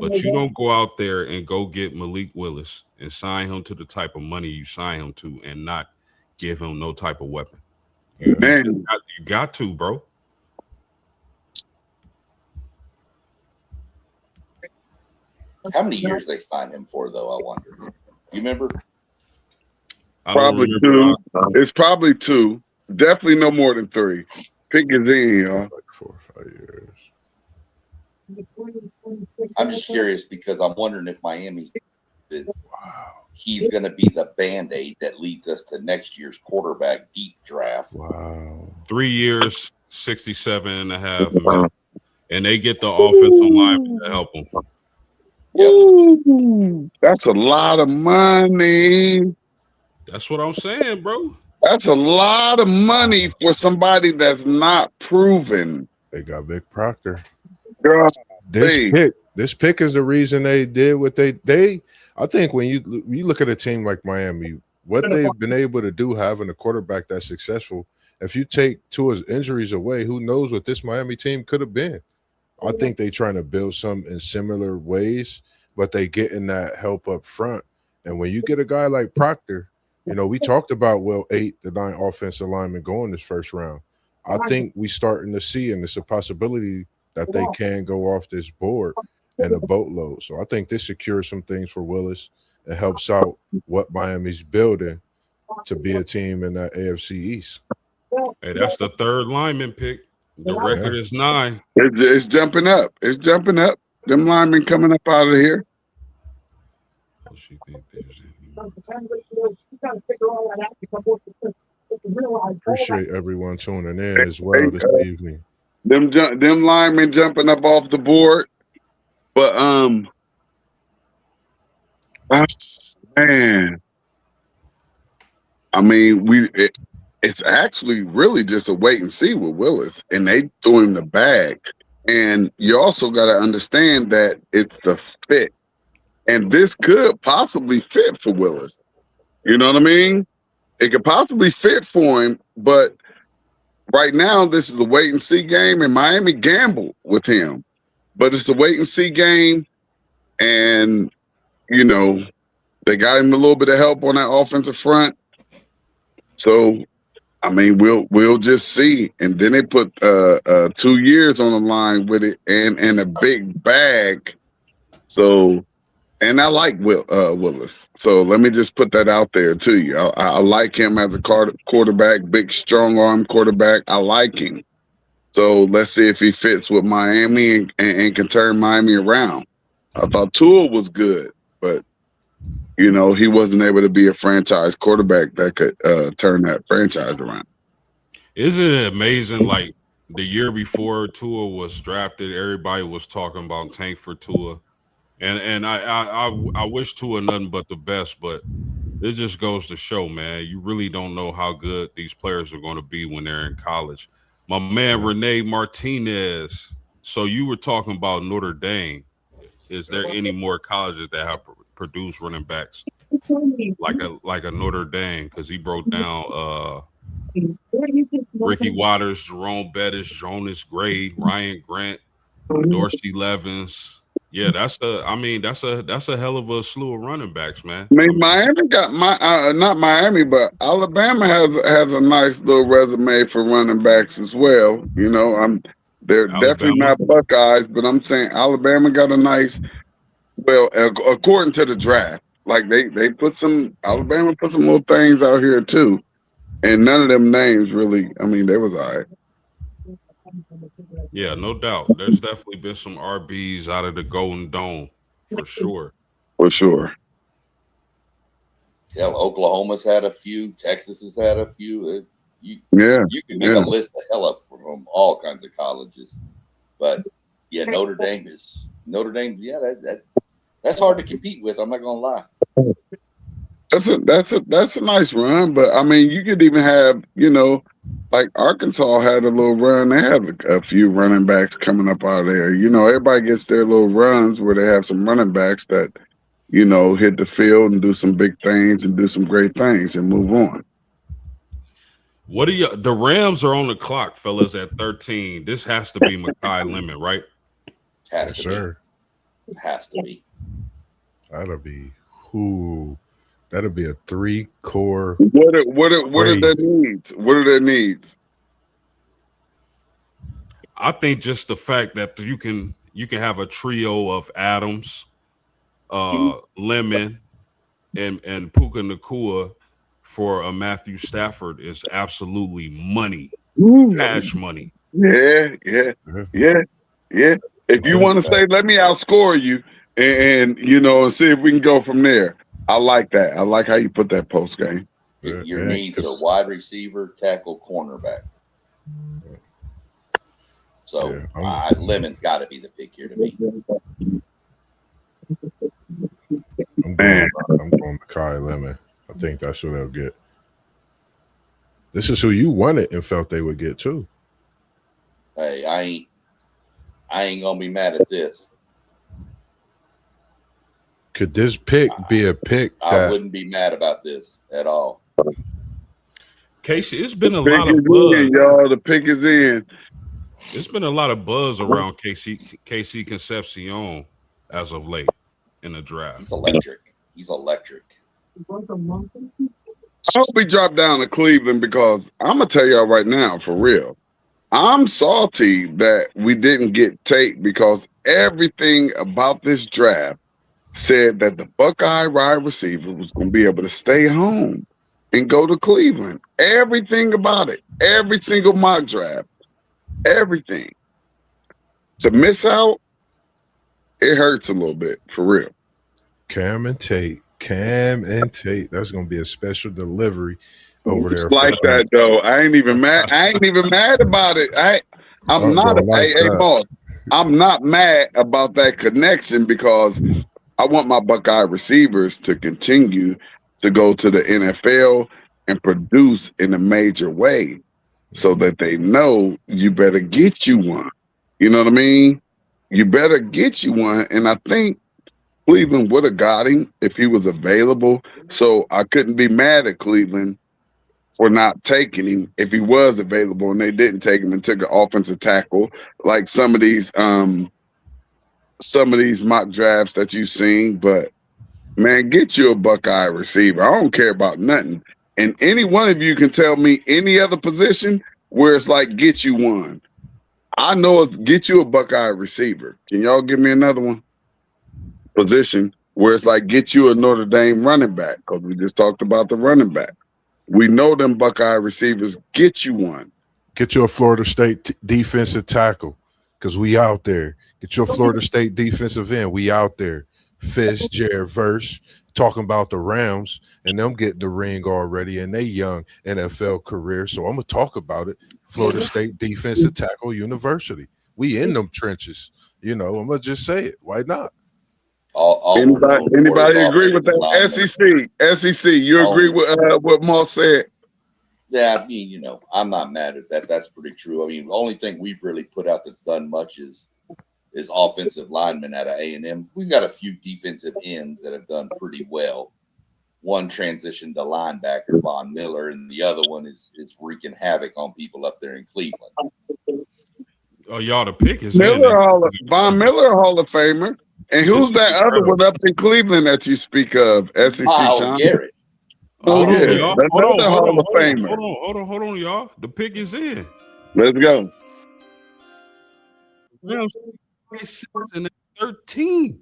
But you don't go out there and go get Malik Willis and sign him to the type of money you sign him to and not give him no type of weapon. You got to, bro. How many years they signed him for, though? I wonder. You remember? Probably 2. It's probably 2. Definitely no more than 3. Pick his in, y'all. Like 4 or 5 years. I'm just curious because I'm wondering if Miami's he's going to be the Band-Aid that leads us to next year's quarterback deep draft. Wow. 3 years, 67.5 million. And they get the offensive lineman to help them. Yep. Ooh, that's a lot of money. That's what I'm saying, bro. That's a lot of money for somebody that's not proven. They got Vic Proctor. Girl, This please. pick is the reason they did what they. I think when you look at a team like Miami, what they've been able to do, having a quarterback that's successful. If you take Tua's injuries away, who knows what this Miami team could have been? I think they trying to build some in similar ways, but they getting that help up front. And when you get a guy like Proctor, we talked about the 9 offensive linemen going this first round. I think we starting to see, and it's a possibility that they can go off this board in a boatload. So I think this secures some things for Willis and helps out what Miami's building to be a team in that AFC East. Hey, that's the 3rd lineman pick. The record is 9. It's jumping up. It's jumping up. Them linemen coming up out of here. What you think there's Appreciate everyone tuning in as well this evening. Them linemen jumping up off the board. But man, I mean, it's actually really just a wait and see with Willis, and they threw him the bag. And you also got to understand that it's the fit, and this could possibly fit for Willis. You know what I mean? It could possibly fit for him, but right now this is a wait and see game, and Miami gambled with him. But it's a wait and see game, and they got him a little bit of help on that offensive front. So, I mean, we'll just see. And then they put 2 years on the line with it and a big bag. So, and I like Willis. So let me just put that out there to you. I like him as a quarterback, big, strong arm quarterback. I like him. So let's see if he fits with Miami and can turn Miami around. I thought Tua was good, but he wasn't able to be a franchise quarterback that could turn that franchise around. Isn't it amazing? Like the year before Tua was drafted, everybody was talking about tank for Tua, and I wish Tua nothing but the best, but it just goes to show, man, you really don't know how good these players are going to be when they're in college. My man Renee Martinez. So you were talking about Notre Dame. Is there any more colleges that have produced running backs like a Notre Dame? Because he broke down Ricky Waters, Jerome Bettis, Jonas Gray, Ryan Grant, Dorsey Levens. Yeah, that's a hell of a slew of running backs, man. I mean, Miami got not Miami, but Alabama has a nice little resume for running backs as well. They're Alabama. Definitely not Buckeyes, but I'm saying Alabama got a nice. Well, according to the draft, like Alabama put some little things out here too, and none of them names really. I mean, they was all right. Yeah, no doubt. There's definitely been some RBs out of the Golden Dome for sure. For sure. Hell, Oklahoma's had a few. Texas has had a few. You can make a list of hella from all kinds of colleges. But yeah, Notre Dame. Yeah, that's hard to compete with. I'm not gonna lie. That's a nice run, but I mean, you could even have like Arkansas had a little run. They had a few running backs coming up out of there. Everybody gets their little runs where they have some running backs that hit the field and do some big things and do some great things and move on. What are the Rams are on the clock, fellas, at 13. This has to be Mekhi Lemon, right? Has to be. Has to be. That'll be who? That'll be a 3-core. What are their needs? What are their needs? I think just the fact that you can have a trio of Adams, Lemon, and Puka Nacua for a Matthew Stafford is absolutely money, cash money. Yeah. If you want to say, let me outscore you, and and see if we can go from there. I like that. I like how you put that post game. Your needs are wide receiver, tackle, cornerback. So Lemon's got to be the pick here to me. I'm going Makai Lemon. I think that's what they'll get. This is who you wanted and felt they would get too. Hey, I ain't gonna be mad at this. Could this pick be a pick that I wouldn't be mad about this at all? Casey, it's been a lot of buzz. Y'all, the pick is in. It's been a lot of buzz around KC Concepcion as of late in the draft. He's electric. I hope he dropped down to Cleveland because I'm gonna tell y'all right now, for real, I'm salty that we didn't get Tate because everything about this draft said that the Buckeye wide receiver was going to be able to stay home and go to Cleveland. Everything about it, every single mock draft, everything. To miss out, it hurts a little bit, for real. Cam and Tate. That's going to be a special delivery over there. Like that, though. I ain't even mad. I ain't even mad about it. I'm not mad about that connection because I want my Buckeye receivers to continue to go to the NFL and produce in a major way so that they know you better get you one. You know what I mean? You better get you one. And I think Cleveland would have got him if he was available. So I couldn't be mad at Cleveland for not taking him if he was available and they didn't take him and took an offensive tackle like some of these mock drafts that you've seen. But man, get you a Buckeye receiver. I don't care about nothing. And any one of you can tell me any other position where it's like get you one. I know it's get you a Buckeye receiver. Can y'all give me another one? Position where it's like get you a Notre Dame running back, because we just talked about the running back. We know them Buckeye receivers. Get you one. Get you a Florida State defensive tackle, because we out there. Get your Florida State defensive end. We out there. Fitz, Jared Verse, talking about the Rams and them getting the ring already in their young NFL career. So I'm going to talk about it. Florida State defensive tackle university. We in them trenches. I'm going to just say it. Why not? Anybody agree with that? SEC, you agree with what Moss said? Yeah, I mean, I'm not mad at that. That's pretty true. I mean, the only thing we've really put out that's done much is offensive linemen out of A&M. We've got a few defensive ends that have done pretty well. One transitioned to linebacker, Von Miller, and the other one is wreaking havoc on people up there in Cleveland. Oh, y'all, the pick is Von Miller, Hall of Famer. And who's that other one up in Cleveland that you speak of? SEC Sean Garrett. Hold on, y'all. Hold on, y'all. The pick is in. Let's go. 13.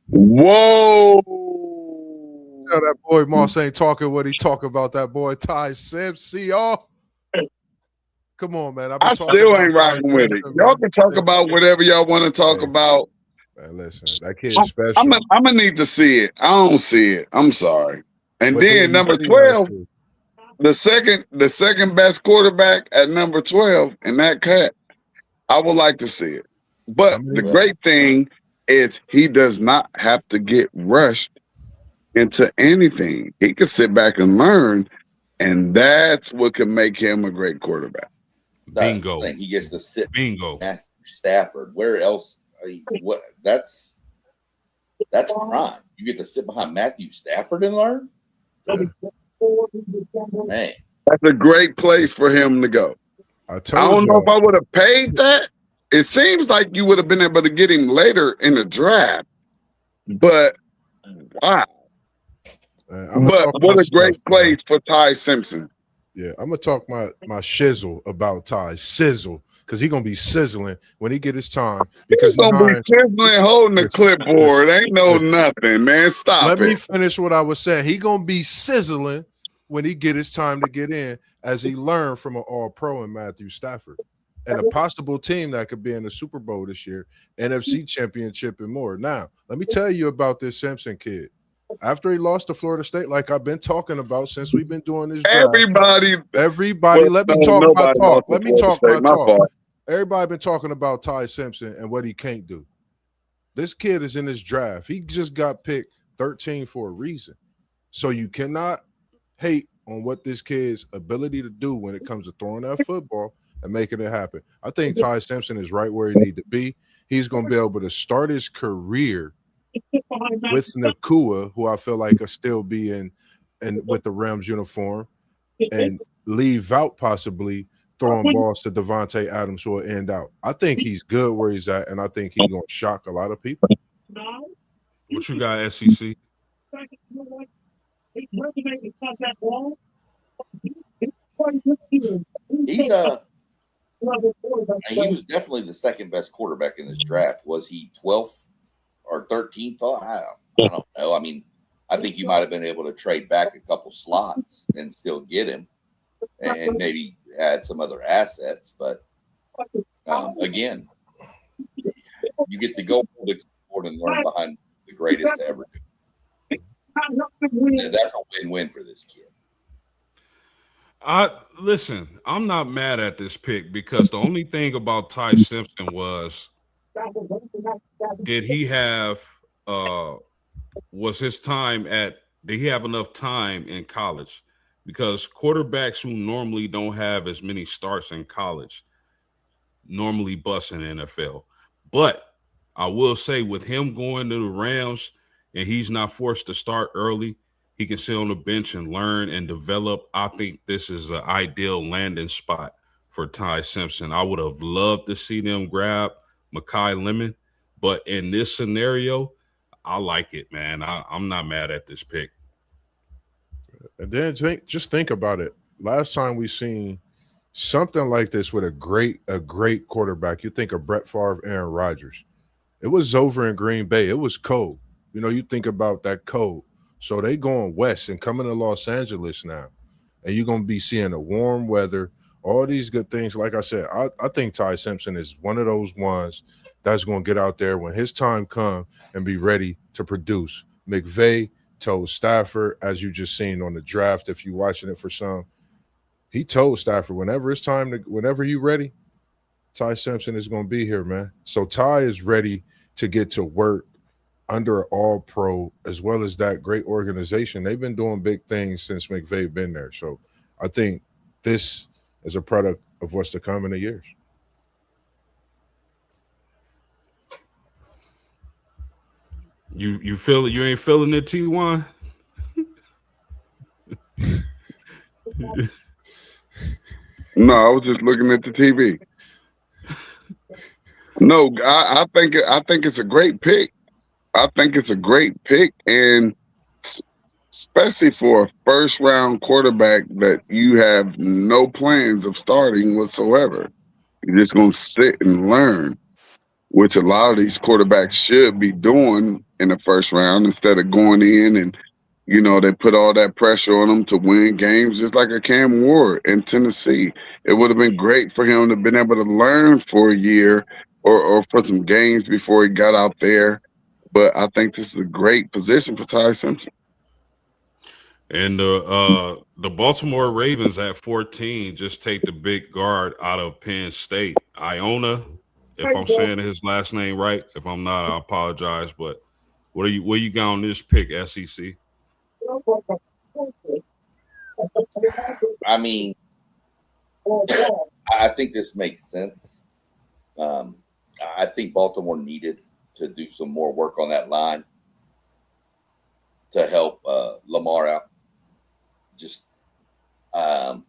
Whoa. Tell that boy Moss ain't talking what he talk about, that boy Ty Sims. See y'all? Come on, man. I still ain't riding with it. Y'all can talk about whatever y'all want to talk about. Man, listen, that kid's special. I'm gonna need to see it. I don't see it. I'm sorry. And then number 12, the second best quarterback at number 12 in that cut. I would like to see it. But the great thing is he does not have to get rushed into anything. He can sit back and learn, and that's what can make him a great quarterback. Bingo. He gets to sit. Bingo. Matthew Stafford. Where else? What? That's prime. You get to sit behind Matthew Stafford and learn. Man, that's a great place for him to go. I don't know if I would have paid that. It seems like you would have been able to get him later in the draft, but wow. But what a great place for Ty Simpson. Yeah, I'm gonna talk my shizzle about Ty Sizzle, because he's gonna be sizzling when he get his time. Because he's gonna be sizzling holding the clipboard. Ain't no nothing, man. Stop Let me finish what I was saying. He gonna be sizzling when he get his time to get in, as he learned from an All-Pro in Matthew Stafford. and a possible team that could be in the Super Bowl this year, NFC Championship, and more. Now, let me tell you about this Simpson kid. After he lost to Florida State, like I've been talking about since we've been doing this draft, everybody, let me talk my nobody talk. lost to Let me Florida talk State. my My talk. fault. Everybody been talking about Ty Simpson and what he can't do. This kid is in his draft. He just got picked 13 for a reason. So you cannot hate on what this kid's ability to do when it comes to throwing that football and making it happen. I think Ty Simpson is right where he need to be. He's going to be able to start his career with Nakua, who I feel like will still be in with the Rams uniform, and leave out possibly throwing balls to Devontae Adams who will end out. I think he's good where he's at, and I think he's going to shock a lot of people. What you got, SEC? He was definitely the second best quarterback in this draft. Was he 12th or 13th? I don't know. I mean, I think you might have been able to trade back a couple slots and still get him, and maybe add some other assets. But again, you get to go forward and learn behind the greatest to ever do. And that's a win-win for this kid. Listen, I'm not mad at this pick because the only thing about Ty Simpson was, did he have did he have enough time in college? Because quarterbacks who normally don't have as many starts in college normally bust in the NFL. But I will say, with him going to the Rams and he's not forced to start early, he can sit on the bench and learn and develop. I think this is an ideal landing spot for Ty Simpson. I would have loved to see them grab Mekhi Lemon, but in this scenario, I like it, man. I'm not mad at this pick. And then just think about it. Last time we seen something like this with a great quarterback, you think of Brett Favre, Aaron Rodgers. It was over in Green Bay. It was cold. You think about that cold. So they going west and coming to Los Angeles now. And you're going to be seeing the warm weather, all these good things. Like I said, I think Ty Simpson is one of those ones that's going to get out there when his time comes and be ready to produce. McVay told Stafford, as you just seen on the draft, if you're watching it for some, he told Stafford, whenever you're ready, Ty Simpson is going to be here, man. So Ty is ready to get to work under an all-pro, as well as that great organization. They've been doing big things since McVay been there. So I think this is a product of what's to come in the years. You feel it? You ain't feeling it, T1? No, I was just looking at the TV. No, I think it's a great pick. I think it's a great pick, and especially for a first-round quarterback that you have no plans of starting whatsoever. You're just going to sit and learn, which a lot of these quarterbacks should be doing in the first round instead of going in and, they put all that pressure on them to win games, just like a Cam Ward in Tennessee. It would have been great for him to have been able to learn for a year or for some games before he got out there. But I think this is a great position for Ty Simpson. And the Baltimore Ravens at 14 just take the big guard out of Penn State, Iona. If I'm saying his last name right, if I'm not, I apologize. But where you got on this pick, SEC? I mean, I think this makes sense. I think Baltimore needed to do some more work on that line to help Lamar out. Just, I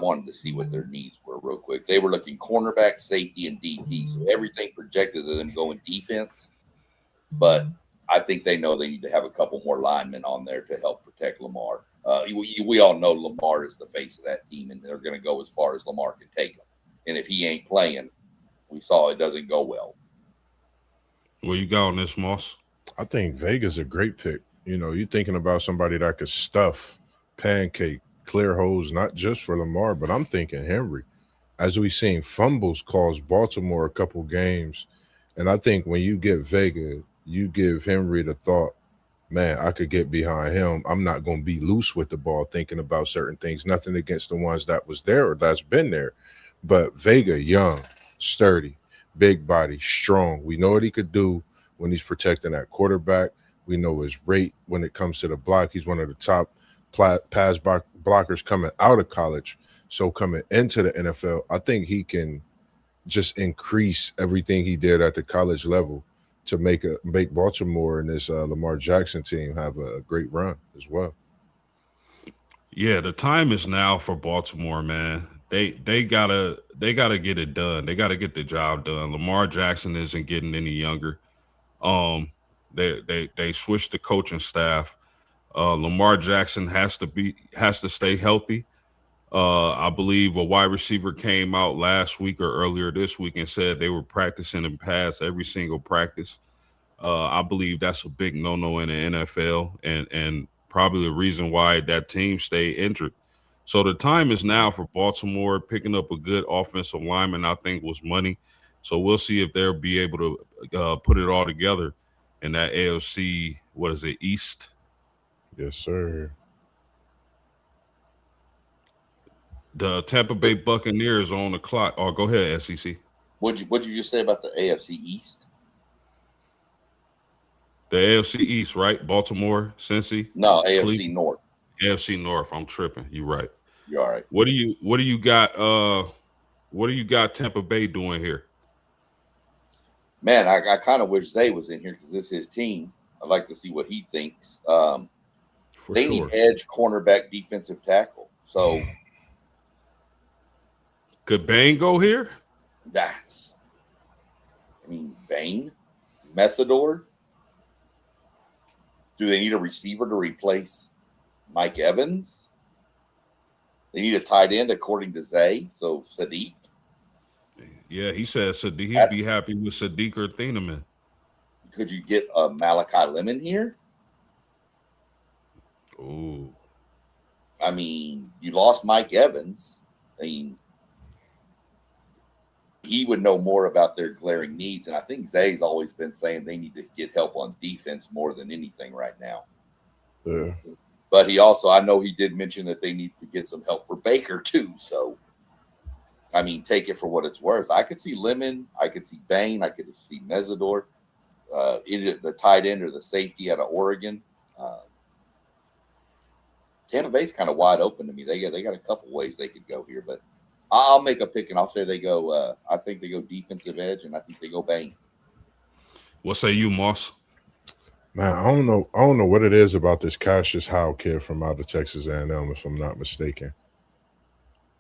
wanted to see what their needs were real quick. They were looking cornerback, safety, and DT, so everything projected to them going defense. But I think they know they need to have a couple more linemen on there to help protect Lamar. We all know Lamar is the face of that team, and they're going to go as far as Lamar can take them. And if he ain't playing, we saw it doesn't go well. Where you got on this, Moss? I think Vega's a great pick. You're thinking about somebody that could stuff, pancake, clear holes, not just for Lamar, but I'm thinking Henry as we've seen, fumbles caused Baltimore a couple games. And I think when you get Vega, you give Henry the thought, man, I could get behind him. I'm not going to be loose with the ball thinking about certain things. Nothing against the ones that was there or that's been there. But Vega, young, sturdy, big body, strong. We know what he could do when he's protecting that quarterback. We know his rate when it comes to the block. He's one of the top pass blockers coming out of college. So coming into the NFL, I think he can just increase everything he did at the college level to make Baltimore and this Lamar Jackson team have a great run as well. Yeah, the time is now for Baltimore, man. They gotta get it done. They gotta get the job done. Lamar Jackson isn't getting any younger. Um, they switched the coaching staff. Lamar Jackson has to stay healthy. I believe a wide receiver came out last week or earlier this week and said they were practicing in pass every single practice. I believe that's a big no-no in the NFL, and probably the reason why that team stayed injured. So the time is now for Baltimore picking up a good offensive lineman. I think was money. So we'll see if they'll be able to put it all together in that AFC. What is it, East? Yes, sir. The Tampa Bay Buccaneers are on the clock. Oh, go ahead, SEC. What'd you just say about the AFC East? The AFC East, right? Baltimore, Cincy. No, AFC Cleveland. North. AFC North. I'm tripping. You're right. You're all right. What do you got? What do you got Tampa Bay doing here? Man, I kind of wish Zay was in here because this is his team. I'd like to see what he thinks. They need edge, cornerback, defensive tackle. So could Bane go here? Bane, Messidor. Do they need a receiver to replace Mike Evans? They need a tight end, according to Zay. So Sadiq. Yeah, he said he'd be happy with Sadiq or Thieneman. Could you get a Malachi Lemon here? Ooh. You lost Mike Evans. He would know more about their glaring needs. And I think Zay's always been saying they need to get help on defense more than anything right now. Yeah. But I know he did mention that they need to get some help for Baker too. So, take it for what it's worth. I could see Lemon. I could see Bane. I could see Mesidor. Either the tight end or the safety out of Oregon. Tampa Bay's kind of wide open to me. They got a couple ways they could go here, but I'll make a pick and I'll say they go. I think they go defensive edge, and I think they go Bane. What say you, Moss? Man, I don't know what it is about this Cassius Howe kid from out of Texas A&M, if I'm not mistaken.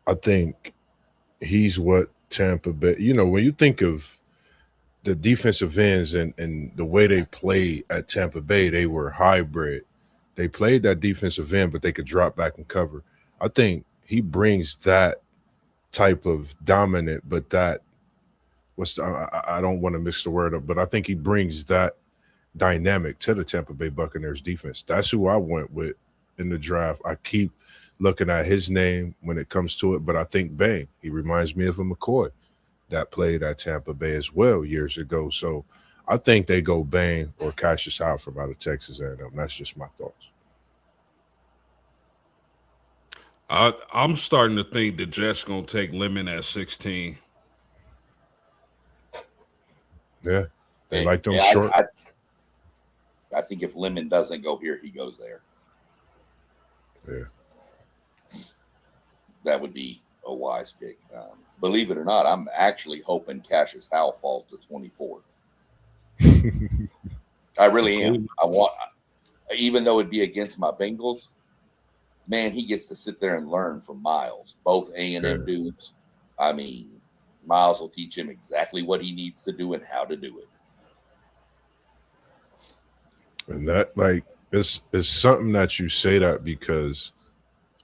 I think he's what Tampa Bay. When you think of the defensive ends and the way they played at Tampa Bay, they were hybrid. They played that defensive end, but they could drop back and cover. I think he brings that type of dominant, but that I don't want to mix the word up, but I think he brings that dynamic to the Tampa Bay Buccaneers defense. That's who I went with in the draft. I keep looking at his name when it comes to it, but I think Bane. He reminds me of a McCoy that played at Tampa Bay as well years ago. So I think they go Bane or Cassius Howe from out of Texas A&M. That's just my thoughts. I'm starting to think the Jets gonna take Lemon at 16. Yeah, they like them short. I think if Lemon doesn't go here, he goes there. Yeah, that would be a wise pick. Believe it or not, I'm actually hoping Cassius Howe falls to 24. I really am. Even though it'd be against my Bengals, man, he gets to sit there and learn from Miles, both A&M dudes. Miles will teach him exactly what he needs to do and how to do it. And that, it's something that you say that because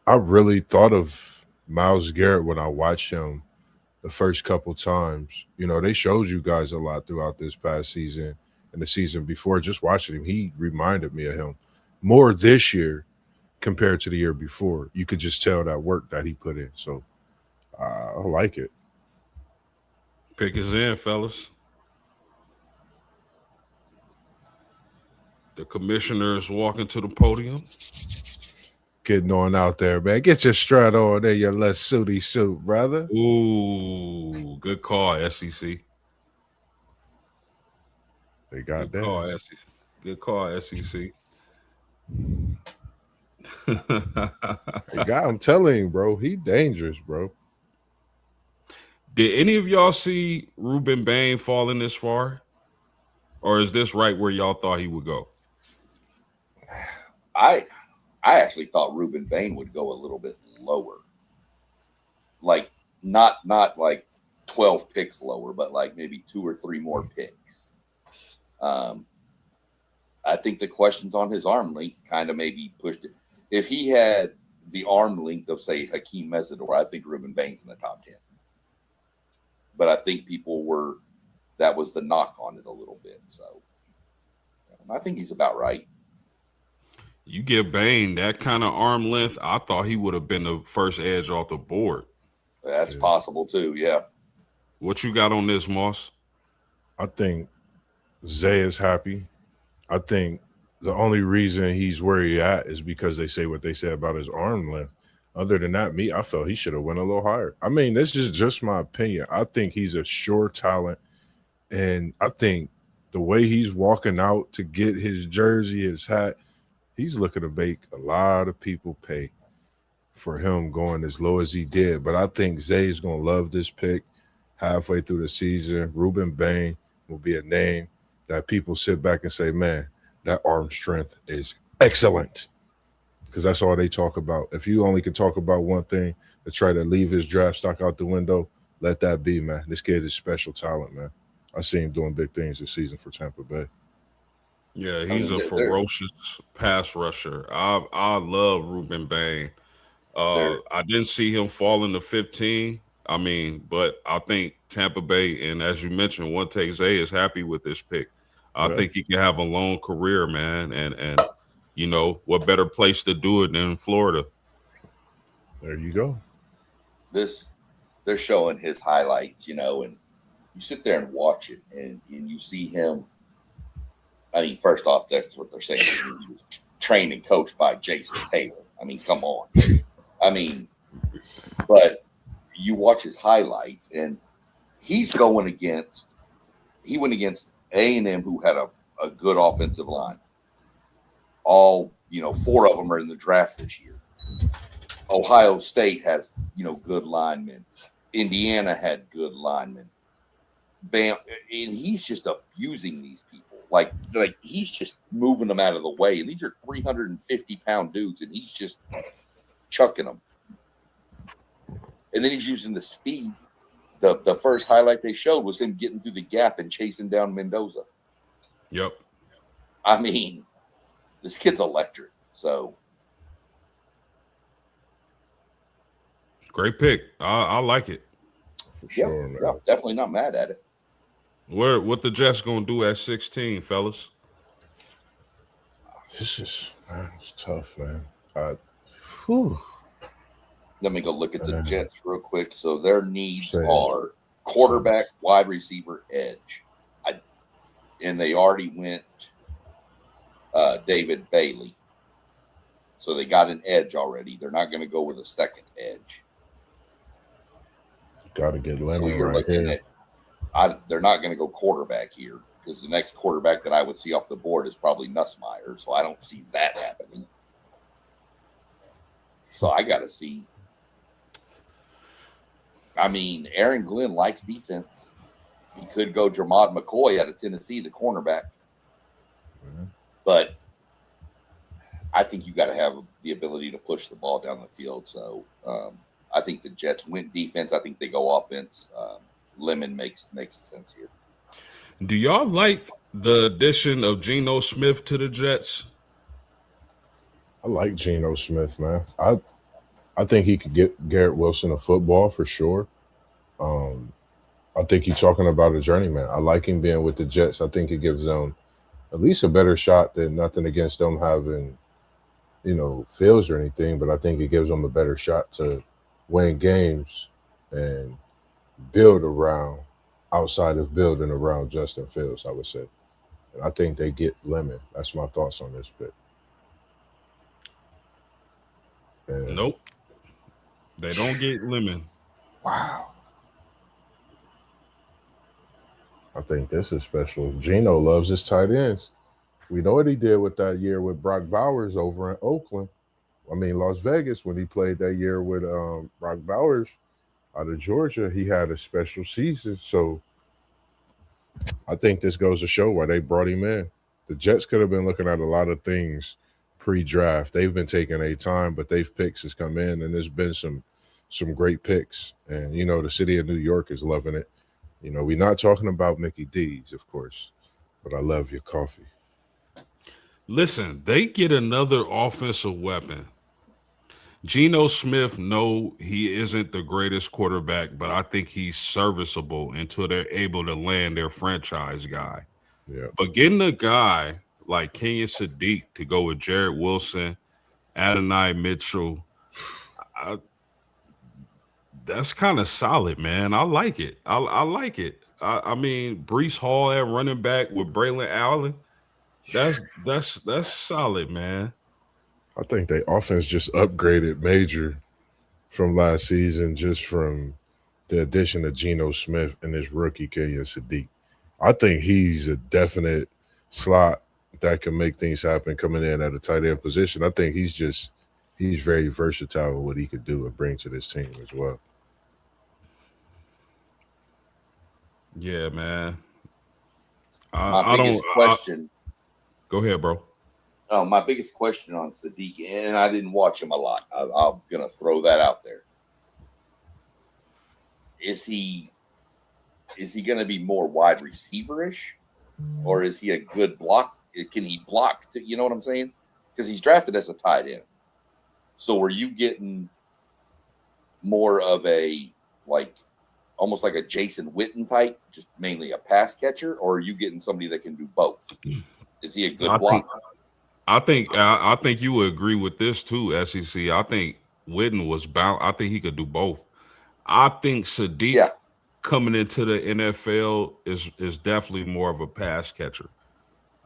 I really thought of Myles Garrett when I watched him the first couple times. They showed you guys a lot throughout this past season and the season before. Just watching him, he reminded me of him more this year compared to the year before. You could just tell that work that he put in. So I like it. Pick is in, fellas. The commissioner is walking to the podium. Getting on out there, man. Get your strut on there, your less suity suit, brother. Ooh, good call, SEC. They got Good call, that. SEC. Good call, SEC. They got. I'm telling you, bro. He dangerous, bro. Did any of y'all see Ruben Bain falling this far? Or is this right where y'all thought he would go? I actually thought Ruben Bain would go a little bit lower. Like not like 12 picks lower, but like maybe 2 or 3 more picks. I think the questions on his arm length kind of maybe pushed it. If he had the arm length of, say, Hakeem Mesidor, I think Ruben Bain's in the top 10. But I think that was the knock on it a little bit. So I think he's about right. You give Bain that kind of arm length, I thought he would have been the first edge off the board. That's possible too, yeah. What you got on this, Moss? I think Zay is happy. I think the only reason he's where he at is because they say what they said about his arm length. Other than that, I felt he should have went a little higher. I mean, this is just my opinion. I think he's a sure talent. And I think the way he's walking out to get his jersey, his hat, he's looking to make a lot of people pay for him going as low as he did. But I think Zay's going to love this pick halfway through the season. Ruben Bain will be a name that people sit back and say, man, that arm strength is excellent. Because that's all they talk about. If you only can talk about one thing to try to leave his draft stock out the window, let that be, man. This kid is special talent, man. I see him doing big things this season for Tampa Bay. Yeah, he's a ferocious pass rusher. I love Ruben Bain. I didn't see him falling to 15. I mean, but I think Tampa Bay, and as you mentioned, One Take Zay is happy with this pick. I think he can have a long career, man. And you know, what better place to do it than Florida? There you go. They're showing his highlights, you know, and you sit there and watch it, and you see him. I mean, first off, that's what they're saying. He was trained and coached by Jason Taylor. I mean, come on. I mean, but you watch his highlights, and he went against A&M, who had a good offensive line. All, 4 of them are in the draft this year. Ohio State has, good linemen. Indiana had good linemen. Bam, and he's just abusing these people. Like he's just moving them out of the way. And these are 350-pound dudes, and he's just chucking them. And then he's using the speed. The first highlight they showed was him getting through the gap and chasing down Mendoza. Yep. I mean, this kid's electric. So great pick. I like it. For sure, man. Yeah, definitely not mad at it. What the Jets gonna do at 16, fellas? This is it's tough, man. Let me go look at the Jets real quick. So their needs are quarterback, wide receiver, edge. And they already went David Bailey. So they got an edge already. They're not going to go with a second edge. Got to get Lemon so you're right looking here. They're not going to go quarterback here because the next quarterback that I would see off the board is probably Nussmeier. So I don't see that happening. So I got to see. I mean, Aaron Glenn likes defense. He could go Jermod McCoy out of Tennessee, the cornerback. Mm-hmm. But I think you got to have the ability to push the ball down the field. So I think the Jets went defense. I think they go offense. Lemon makes sense here. Do y'all like the addition of Geno Smith to the Jets? I like Geno Smith, man. I think he could get Garrett Wilson a football for sure. I think you're talking about a journeyman. I like him being with the Jets. I think it gives them at least a better shot than nothing against them having, Fields or anything, but I think it gives them a better shot to win games and build around outside of building around Justin Fields, I would say. And I think they get Lemon. That's my thoughts on this pick. And Nope, they don't get Lemon. wow, I think this is special. Gino loves his tight ends. We know what he did with that year with Brock Bowers over in Oakland. I mean, Las Vegas, when he played that year with Brock Bowers out of Georgia, he had a special season. So I think this goes to show why they brought him in. The Jets could have been looking at a lot of things pre-draft. They've been taking a time, but they've picks has come in, and there's been some great picks. And you know, the city of New York is loving it. You know, we're not talking about Mickey D's, of course, but I love your coffee. Listen, they get another offensive weapon. Geno Smith, no, he isn't the greatest quarterback, but I think he's serviceable until they're able to land their franchise guy. Yeah, But getting a guy like Kenyon Sadiq to go with Jared Wilson, Adonai Mitchell, I, that's kind of solid, man. I like it. I like it. I mean, Brees Hall at running back with Braylon Allen. That's solid, man. I think they offense just upgraded major from last season, just from the addition of Geno Smith and his rookie Kenyon Sadiq. I think he's a definite slot that can make things happen coming in at a tight end position. I think he's very versatile in what he could do and bring to this team as well. Yeah, man. My I don't. biggest question. Go ahead, bro. Oh, my biggest question on Sadiq, and I didn't watch him a lot. I'm gonna throw that out there. Is he going to be more wide receiver-ish, or is he a good block? Can he block? You know what I'm saying? Because he's drafted as a tight end. So are you getting more of a almost like a Jason Witten type, just mainly a pass catcher, or are you getting somebody that can do both? Is he a good blocker? I think you would agree with this too, SEC. I think Witten was bound. I think he could do both. I think Sadiq coming into the NFL is definitely more of a pass catcher.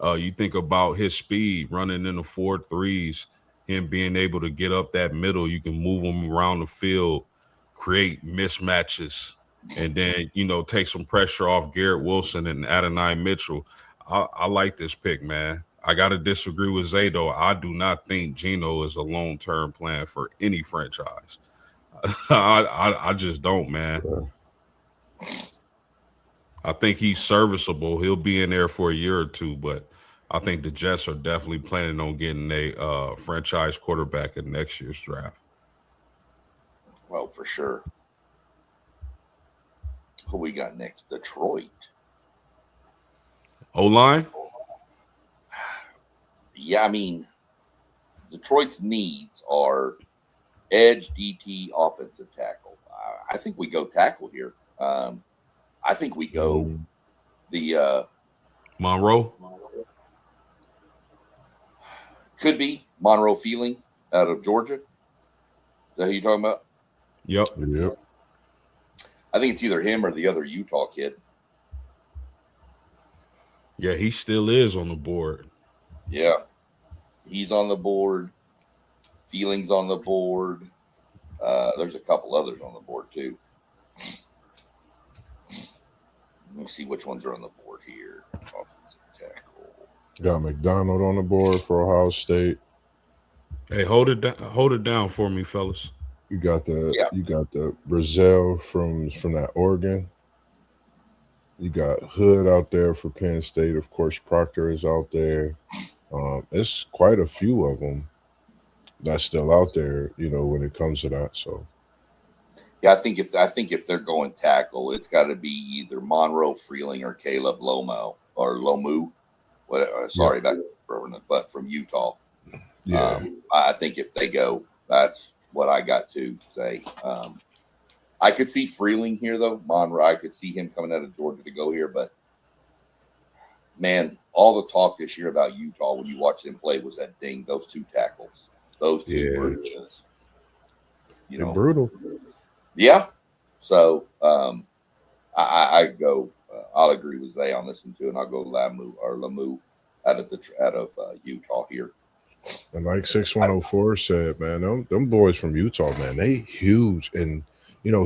You think about his speed running in the 4.3s, him being able to get up that middle. You can move him around the field, create mismatches, and then take some pressure off Garrett Wilson and Adonai Mitchell. I like this pick, man. I gotta disagree with Zay though. I do not think Geno is a long-term plan for any franchise. I just don't, man. I think he's serviceable. He'll be in there for a year or two, but I think the Jets are definitely planning on getting a franchise quarterback in next year's draft. Well, for sure. Who we got next? Detroit. O-line? Yeah, I mean, Detroit's needs are edge, DT, offensive tackle. I think we go tackle here. I think we go the Monroe. Could be Monroe Feeling out of Georgia. Is that who you're talking about? Yep. I think it's either him or the other Utah kid. Yeah, he still is on the board. Yeah. He's on the board. Feelings on the board. There's a couple others on the board too. Let me see which ones are on the board here. Offensive tackle. Got McDonald on the board for Ohio State. Hey, hold it down for me, fellas. You got the Brazil from that Oregon. You got Hood out there for Penn State. Of course, Proctor is out there. It's quite a few of them that's still out there, when it comes to that. So, yeah, I think if they're going tackle, it's got to be either Monroe Freeling or Caleb Lomu. Sorry about the butt from Utah. Yeah, I think if they go, that's what I got to say. I could see Freeling here though. Monroe, I could see him coming out of Georgia to go here, but man, all the talk this year about Utah when you watch them play was those two tackles. Those two were just, they're brutal. Yeah. So I go. I'll agree with Zay on this one too, and I'll go Lamu out of Utah here. And like 6104 said, man, them boys from Utah, man, they huge. And,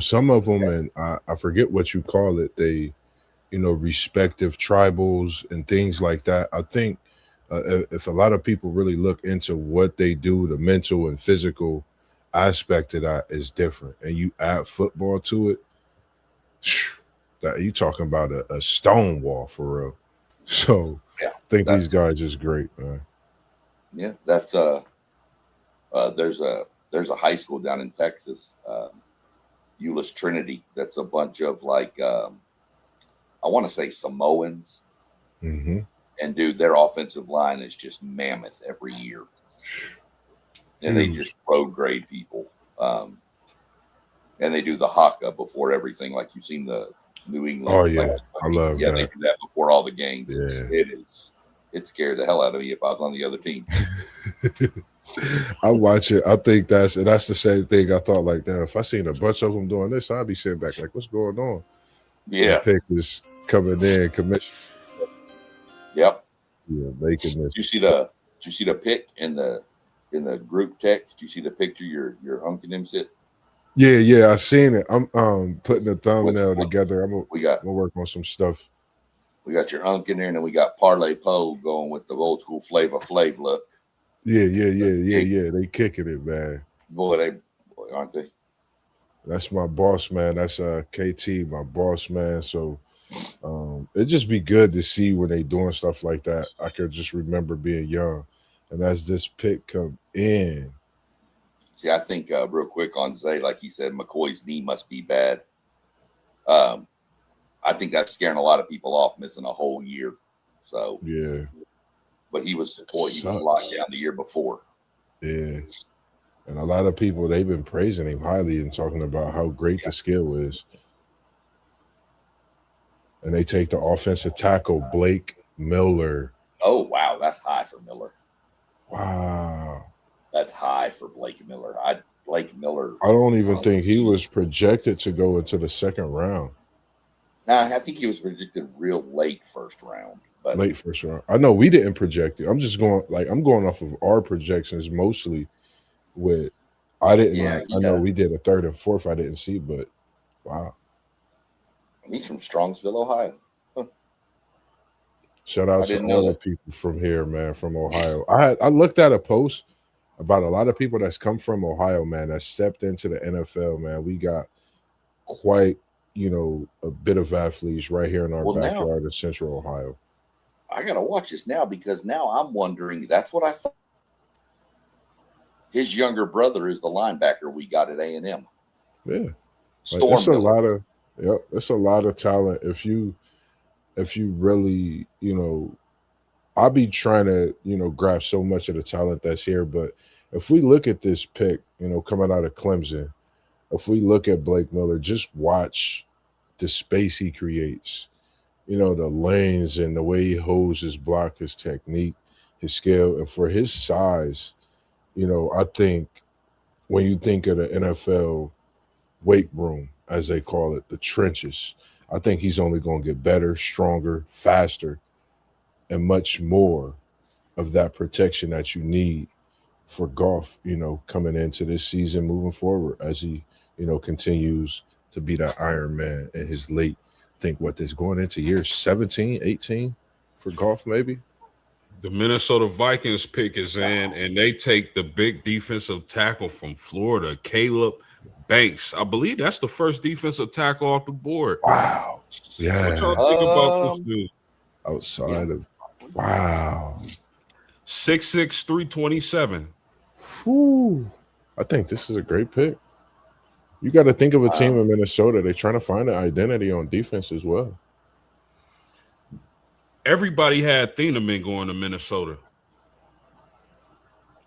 some of them, and I forget what you call it, they, respective tribals and things like that. I think if a lot of people really look into what they do, the mental and physical aspect of that is different. And you add football to it, that you talking about a stone wall for real. So Yeah, I think these guys is great, man. Yeah, that's there's a high school down in Texas, Euless Trinity. That's a bunch of I want to say Samoans, Mm-hmm. and dude, their offensive line is just mammoth every year, and they just road grade people. And they do the haka before everything, like you've seen the New England. Oh yeah, I love that. They do that before all the games. Yeah. It scared the hell out of me if I was on the other team. I watch it. I think that's the same thing. I thought like that. If I seen a bunch of them doing this, I'd be sitting back like, what's going on? Yeah, the pick is coming in commission. Yep. Yeah, making this. Did you see the pic in the group text? Did you see the picture your uncle and him sit? Yeah, I seen it. I'm putting a thumbnail together. I'm gonna work on some stuff. We got your uncle in there, and then we got Parlay Poe going with the old school Flavor Flav look. Yeah. They kicking it, man. Boy, aren't they? That's my boss, man. That's KT, my boss, man. So it'd just be good to see when they doing stuff like that. I could just remember being young, and as this pick come in. See, I think real quick on Zay, like he said, McCoy's knee must be bad. I think that's scaring a lot of people off, missing a whole year. So yeah, but he was locked down the year before. Yeah, and a lot of people, they've been praising him highly and talking about how great the skill is. And they take the offensive tackle Blake Miller. Oh wow, that's high for Miller. Wow, that's high for Blake Miller. Blake Miller. I don't even think he was projected to go into the second round. Nah, I think he was projected real late first round. But late first round. I know we didn't project it. I'm just going I'm going off of our projections mostly. I know we did a third and fourth. I didn't see, but wow. He's from Strongsville, Ohio. Huh. Shout out to all the people from here, man, from Ohio. I looked at a post about a lot of people that's come from Ohio, man, that stepped into the NFL, man. We got quite, a bit of athletes right here in our backyard in Central Ohio. I got to watch this now because now I'm wondering, that's what I thought. His younger brother is the linebacker we got at A&M. Yeah. It's a lot of it's a lot of talent. If you really, I'll be trying to, grab so much of the talent that's here. But if we look at this pick, coming out of Clemson, if we look at Blake Miller, just watch the space he creates, the lanes and the way he holds his block, his technique, his skill. And for his size, I think when you think of the NFL weight room, as they call it, the trenches, I think he's only going to get better, stronger, faster, and much more of that protection that you need for Goff, coming into this season, moving forward as he, continues to be that Iron Man in his late, going into year 17, 18 for Goff, maybe? The Minnesota Vikings pick is in, and they take the big defensive tackle from Florida, Caleb Banks. I believe that's the first defensive tackle off the board. Wow. Yeah. What y'all think about this dude? Outside of wow. 6'6", 327. Whew. I think this is a great pick. You got to think of a team in Minnesota. They're trying to find an identity on defense as well. Everybody had Thieneman going to Minnesota.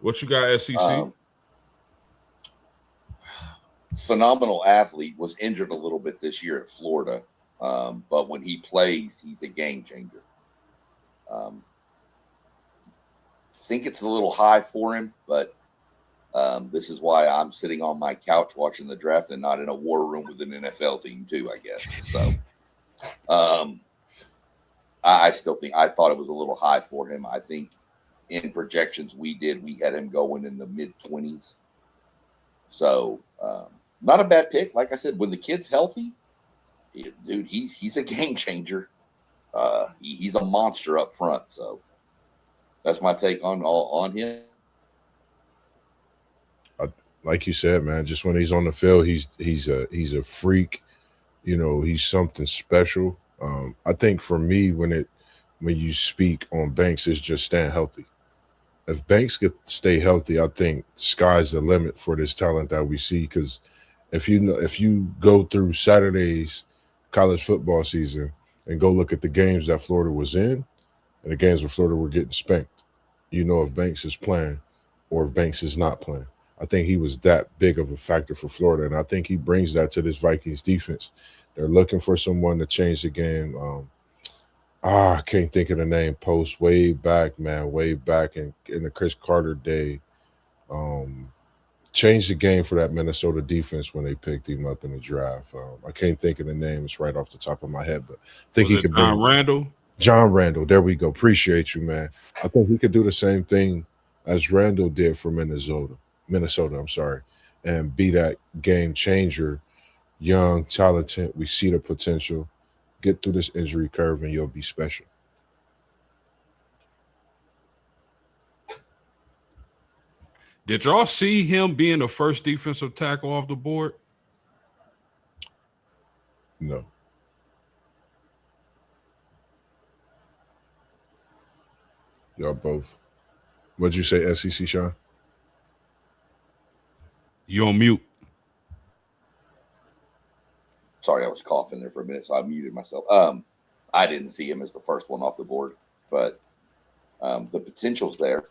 What you got, SEC? Phenomenal athlete, was injured a little bit this year at Florida. But when he plays, he's a game changer. Think it's a little high for him, but this is why I'm sitting on my couch watching the draft and not in a war room with an NFL team too, I guess. So I still think I thought it was a little high for him. I think in projections we had him going in the mid-20s. So not a bad pick. Like I said, when the kid's healthy, dude, he's a game changer. He's a monster up front. So that's my take on him. Like you said, man, just when he's on the field, he's a freak. You know, he's something special. I think for me, when you speak on Banks, it's just staying healthy. If Banks could stay healthy, I think sky's the limit for this talent that we see. Because if you go through Saturday's college football season and go look at the games that Florida was in and the games where Florida were getting spanked, you know if Banks is playing or if Banks is not playing. I think he was that big of a factor for Florida, and I think he brings that to this Vikings defense. They're looking for someone to change the game. I can't think of the name. Post way back, man, way back in the Chris Carter day. Um, Changed the game for that Minnesota defense when they picked him up in the draft. I can't think of the name; it's right off the top of my head, but I think Was he it could John bring Randall? John Randall. There we go. Appreciate you, man. I think he could do the same thing as Randall did for Minnesota. Minnesota, I'm sorry, and be that game changer. Young, talented. We see the potential. Get through this injury curve, and you'll be special. Did y'all see him being the first defensive tackle off the board? No. Y'all both. What'd you say, SEC, Sean? You on mute. Sorry, I was coughing there for a minute, so I muted myself. I didn't see him as the first one off the board, but the potential's there.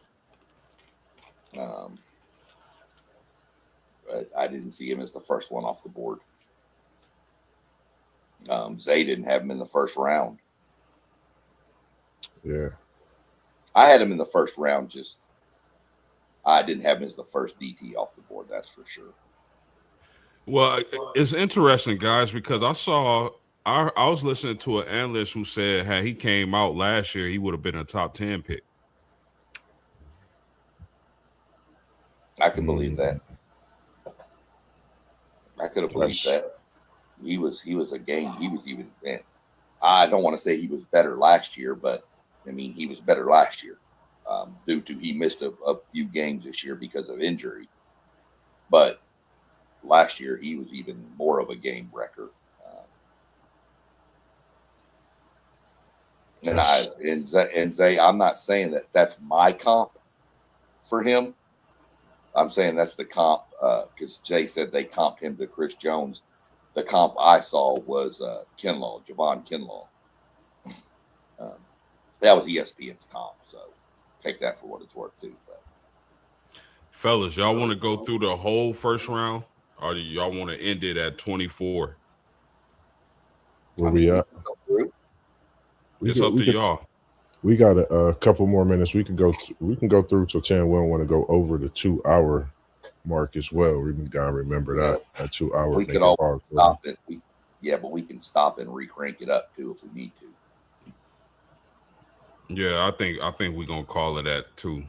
But I didn't see him as the first one off the board. Zay didn't have him in the first round. Yeah. I had him in the first round. Just I didn't have him as the first DT off the board. That's for sure. Well, it's interesting, guys, because I was listening to an analyst who said had he came out last year, he would have been a top 10 pick. I could believe that. I could have believed that. He was a game. He was even. Man, I don't want to say he was better last year, but I mean he was better last year. Due to he missed a few games this year because of injury, but last year he was even more of a game wrecker. And Zay, I'm not saying that that's my comp for him. I'm saying that's the comp because Jay said they comped him to Chris Jones. The comp I saw was Kinlaw, Javon Kinlaw. That was ESPN's comp, so take that for what it's worth too. But. Fellas, y'all want to go through the whole first round, or do y'all want to end it at 24? Where we at? It's up to y'all. We got a couple more minutes. We can go through till 10. We don't want to go over the 2 hour mark as well. We gotta remember that 2 hour. We could always stop it. But we can stop and re-crank it up too if we need to. Yeah, I think we're gonna call it at 2.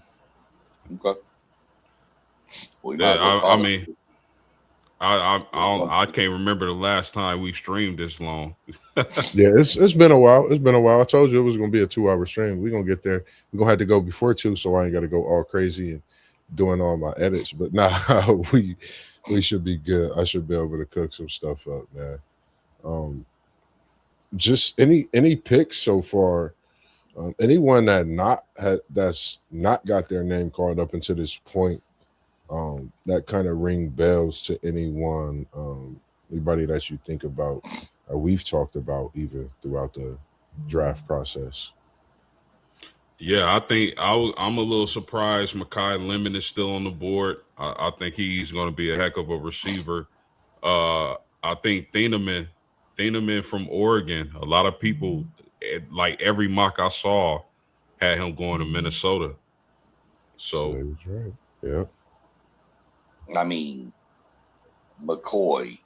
Okay. Well, I can't remember the last time we streamed this long. Yeah, it's been a while. It's been a while. I told you it was gonna be a 2 hour stream. We're gonna get there. We're gonna have to go before 2, so I ain't gotta go all crazy and doing all my edits. But nah, we should be good. I should be able to cook some stuff up, man. Just any picks so far. Anyone that's not got their name called up until this point, that kind of ring bells to anyone, anybody that you think about or we've talked about even throughout the draft process. Yeah, I think I'm a little surprised Mekhi Lemon is still on the board. I think he's going to be a heck of a receiver. I think Thieneman from Oregon, a lot of people, like every mock I saw, had him going to Minnesota. So that's right. Yeah. I mean, McCoy.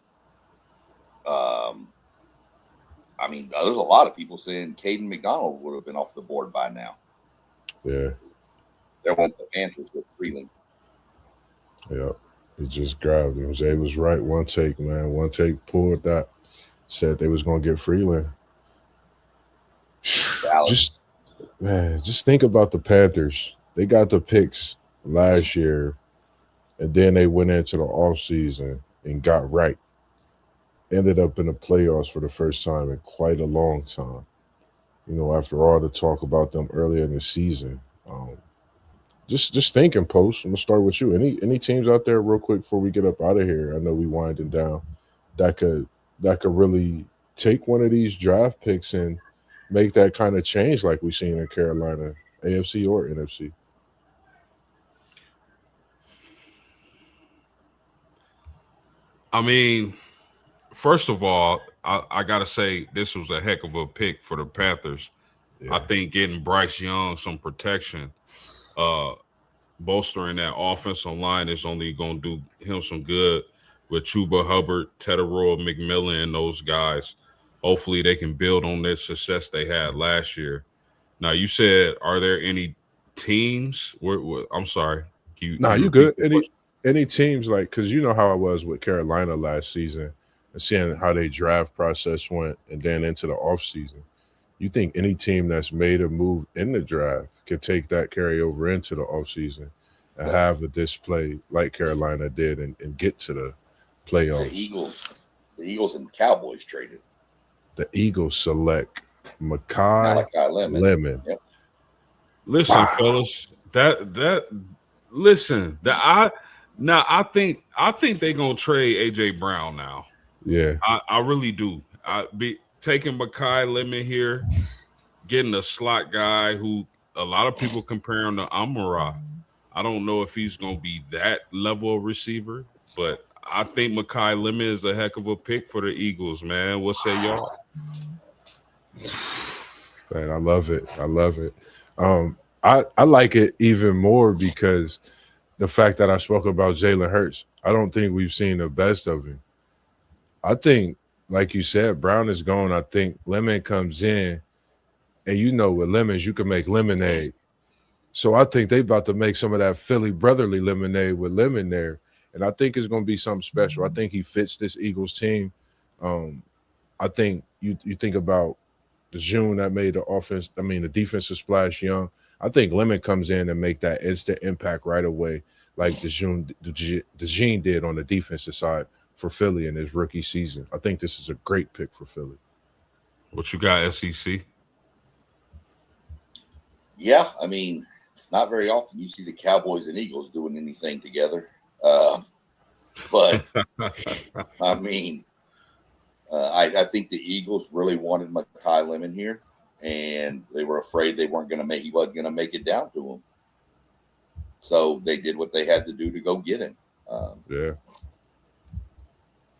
I mean, there's a lot of people saying Caden McDonald would have been off the board by now. Yeah. There went the Panthers with Freeland. Yeah. He just grabbed him. Jay was right. One take, man. One take pulled that. Said they was gonna get Freeland. Dallas. Just think about the Panthers. They got the picks last year, and then they went into the offseason and got right. Ended up in the playoffs for the first time in quite a long time. You know, after all the talk about them earlier in the season. Just thinking, Post. I'm gonna start with you. Any teams out there, real quick, before we get up out of here? I know we winding down. That could really take one of these draft picks and make that kind of change, like we've seen in Carolina, AFC or NFC. I mean, first of all, I gotta say this was a heck of a pick for the Panthers. Yeah. I think getting Bryce Young some protection, bolstering that offensive line is only going to do him some good with Chuba Hubbard, Tetteroy, McMillan, and those guys. Hopefully they can build on this success they had last year. Now, you said, are there any teams? I'm sorry. You repeat good. the question? Any teams, like, because you know how I was with Carolina last season and seeing how they draft process went and then into the offseason. You think any team that's made a move in the draft can take that carryover into the offseason and have a display like Carolina did and get to the playoffs? The Eagles and Cowboys traded. The Eagles select Malachi Lemon. Yep. Listen, fellas, I think they're gonna trade AJ Brown now. Yeah, I really do. Taking Makai Lemon here, getting a slot guy who a lot of people compare him to Amon-Ra. I don't know if he's going to be that level of receiver, but I think Makai Lemon is a heck of a pick for the Eagles, man. What say y'all? Man, I love it. I like it even more because the fact that I spoke about Jalen Hurts, I don't think we've seen the best of him. I think, like you said, Brown is gone. I think Lemon comes in, and you know with lemons, you can make lemonade. So I think they about to make some of that Philly brotherly lemonade with Lemon there. And I think it's going to be something special. I think he fits this Eagles team. I think you think about the June that made the defensive splash young. I think Lemon comes in and make that instant impact right away, like the Gene did on the defensive side for Philly in his rookie season. I think this is a great pick for Philly. What you got, SEC? Yeah, I mean, it's not very often you see the Cowboys and Eagles doing anything together. But I mean, I think the Eagles really wanted Makai Lemon here, and they were afraid he wasn't going to make it down to them. So they did what they had to do to go get him. Yeah.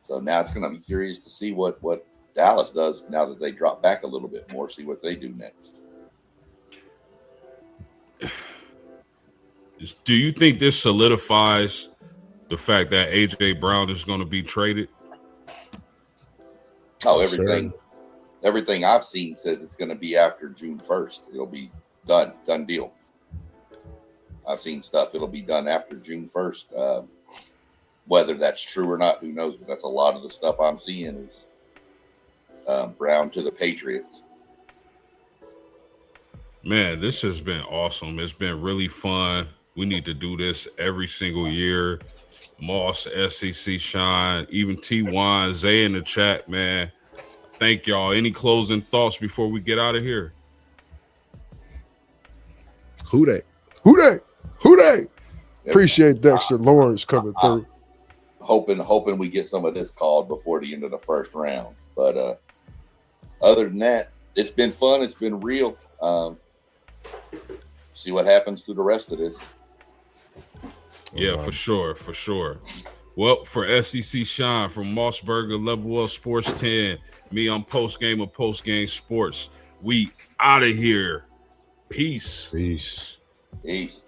So now it's going to be curious to see what Dallas does now that they drop back a little bit more, see what they do next. Do you think this solidifies the fact that AJ Brown is going to be traded? Oh, everything I've seen says it's going to be after June 1st. It'll be done deal. I've seen stuff. It'll be done after June 1st. Whether that's true or not, who knows? But that's a lot of the stuff I'm seeing is Brown to the Patriots. Man, this has been awesome. It's been really fun. We need to do this every single year. Moss, SEC, Shine, even T1, Zay in the chat, man. Thank y'all. Any closing thoughts before we get out of here? Who they? Appreciate Dexter Lawrence coming through. Hoping we get some of this called before the end of the first round. But other than that, it's been fun. It's been real. See what happens through the rest of this. Yeah, for sure. Well, for SEC Shine, from Mossberger, Level Up Sports 10, me on Postgame of Postgame Sports. We out of here. Peace. Peace. Peace.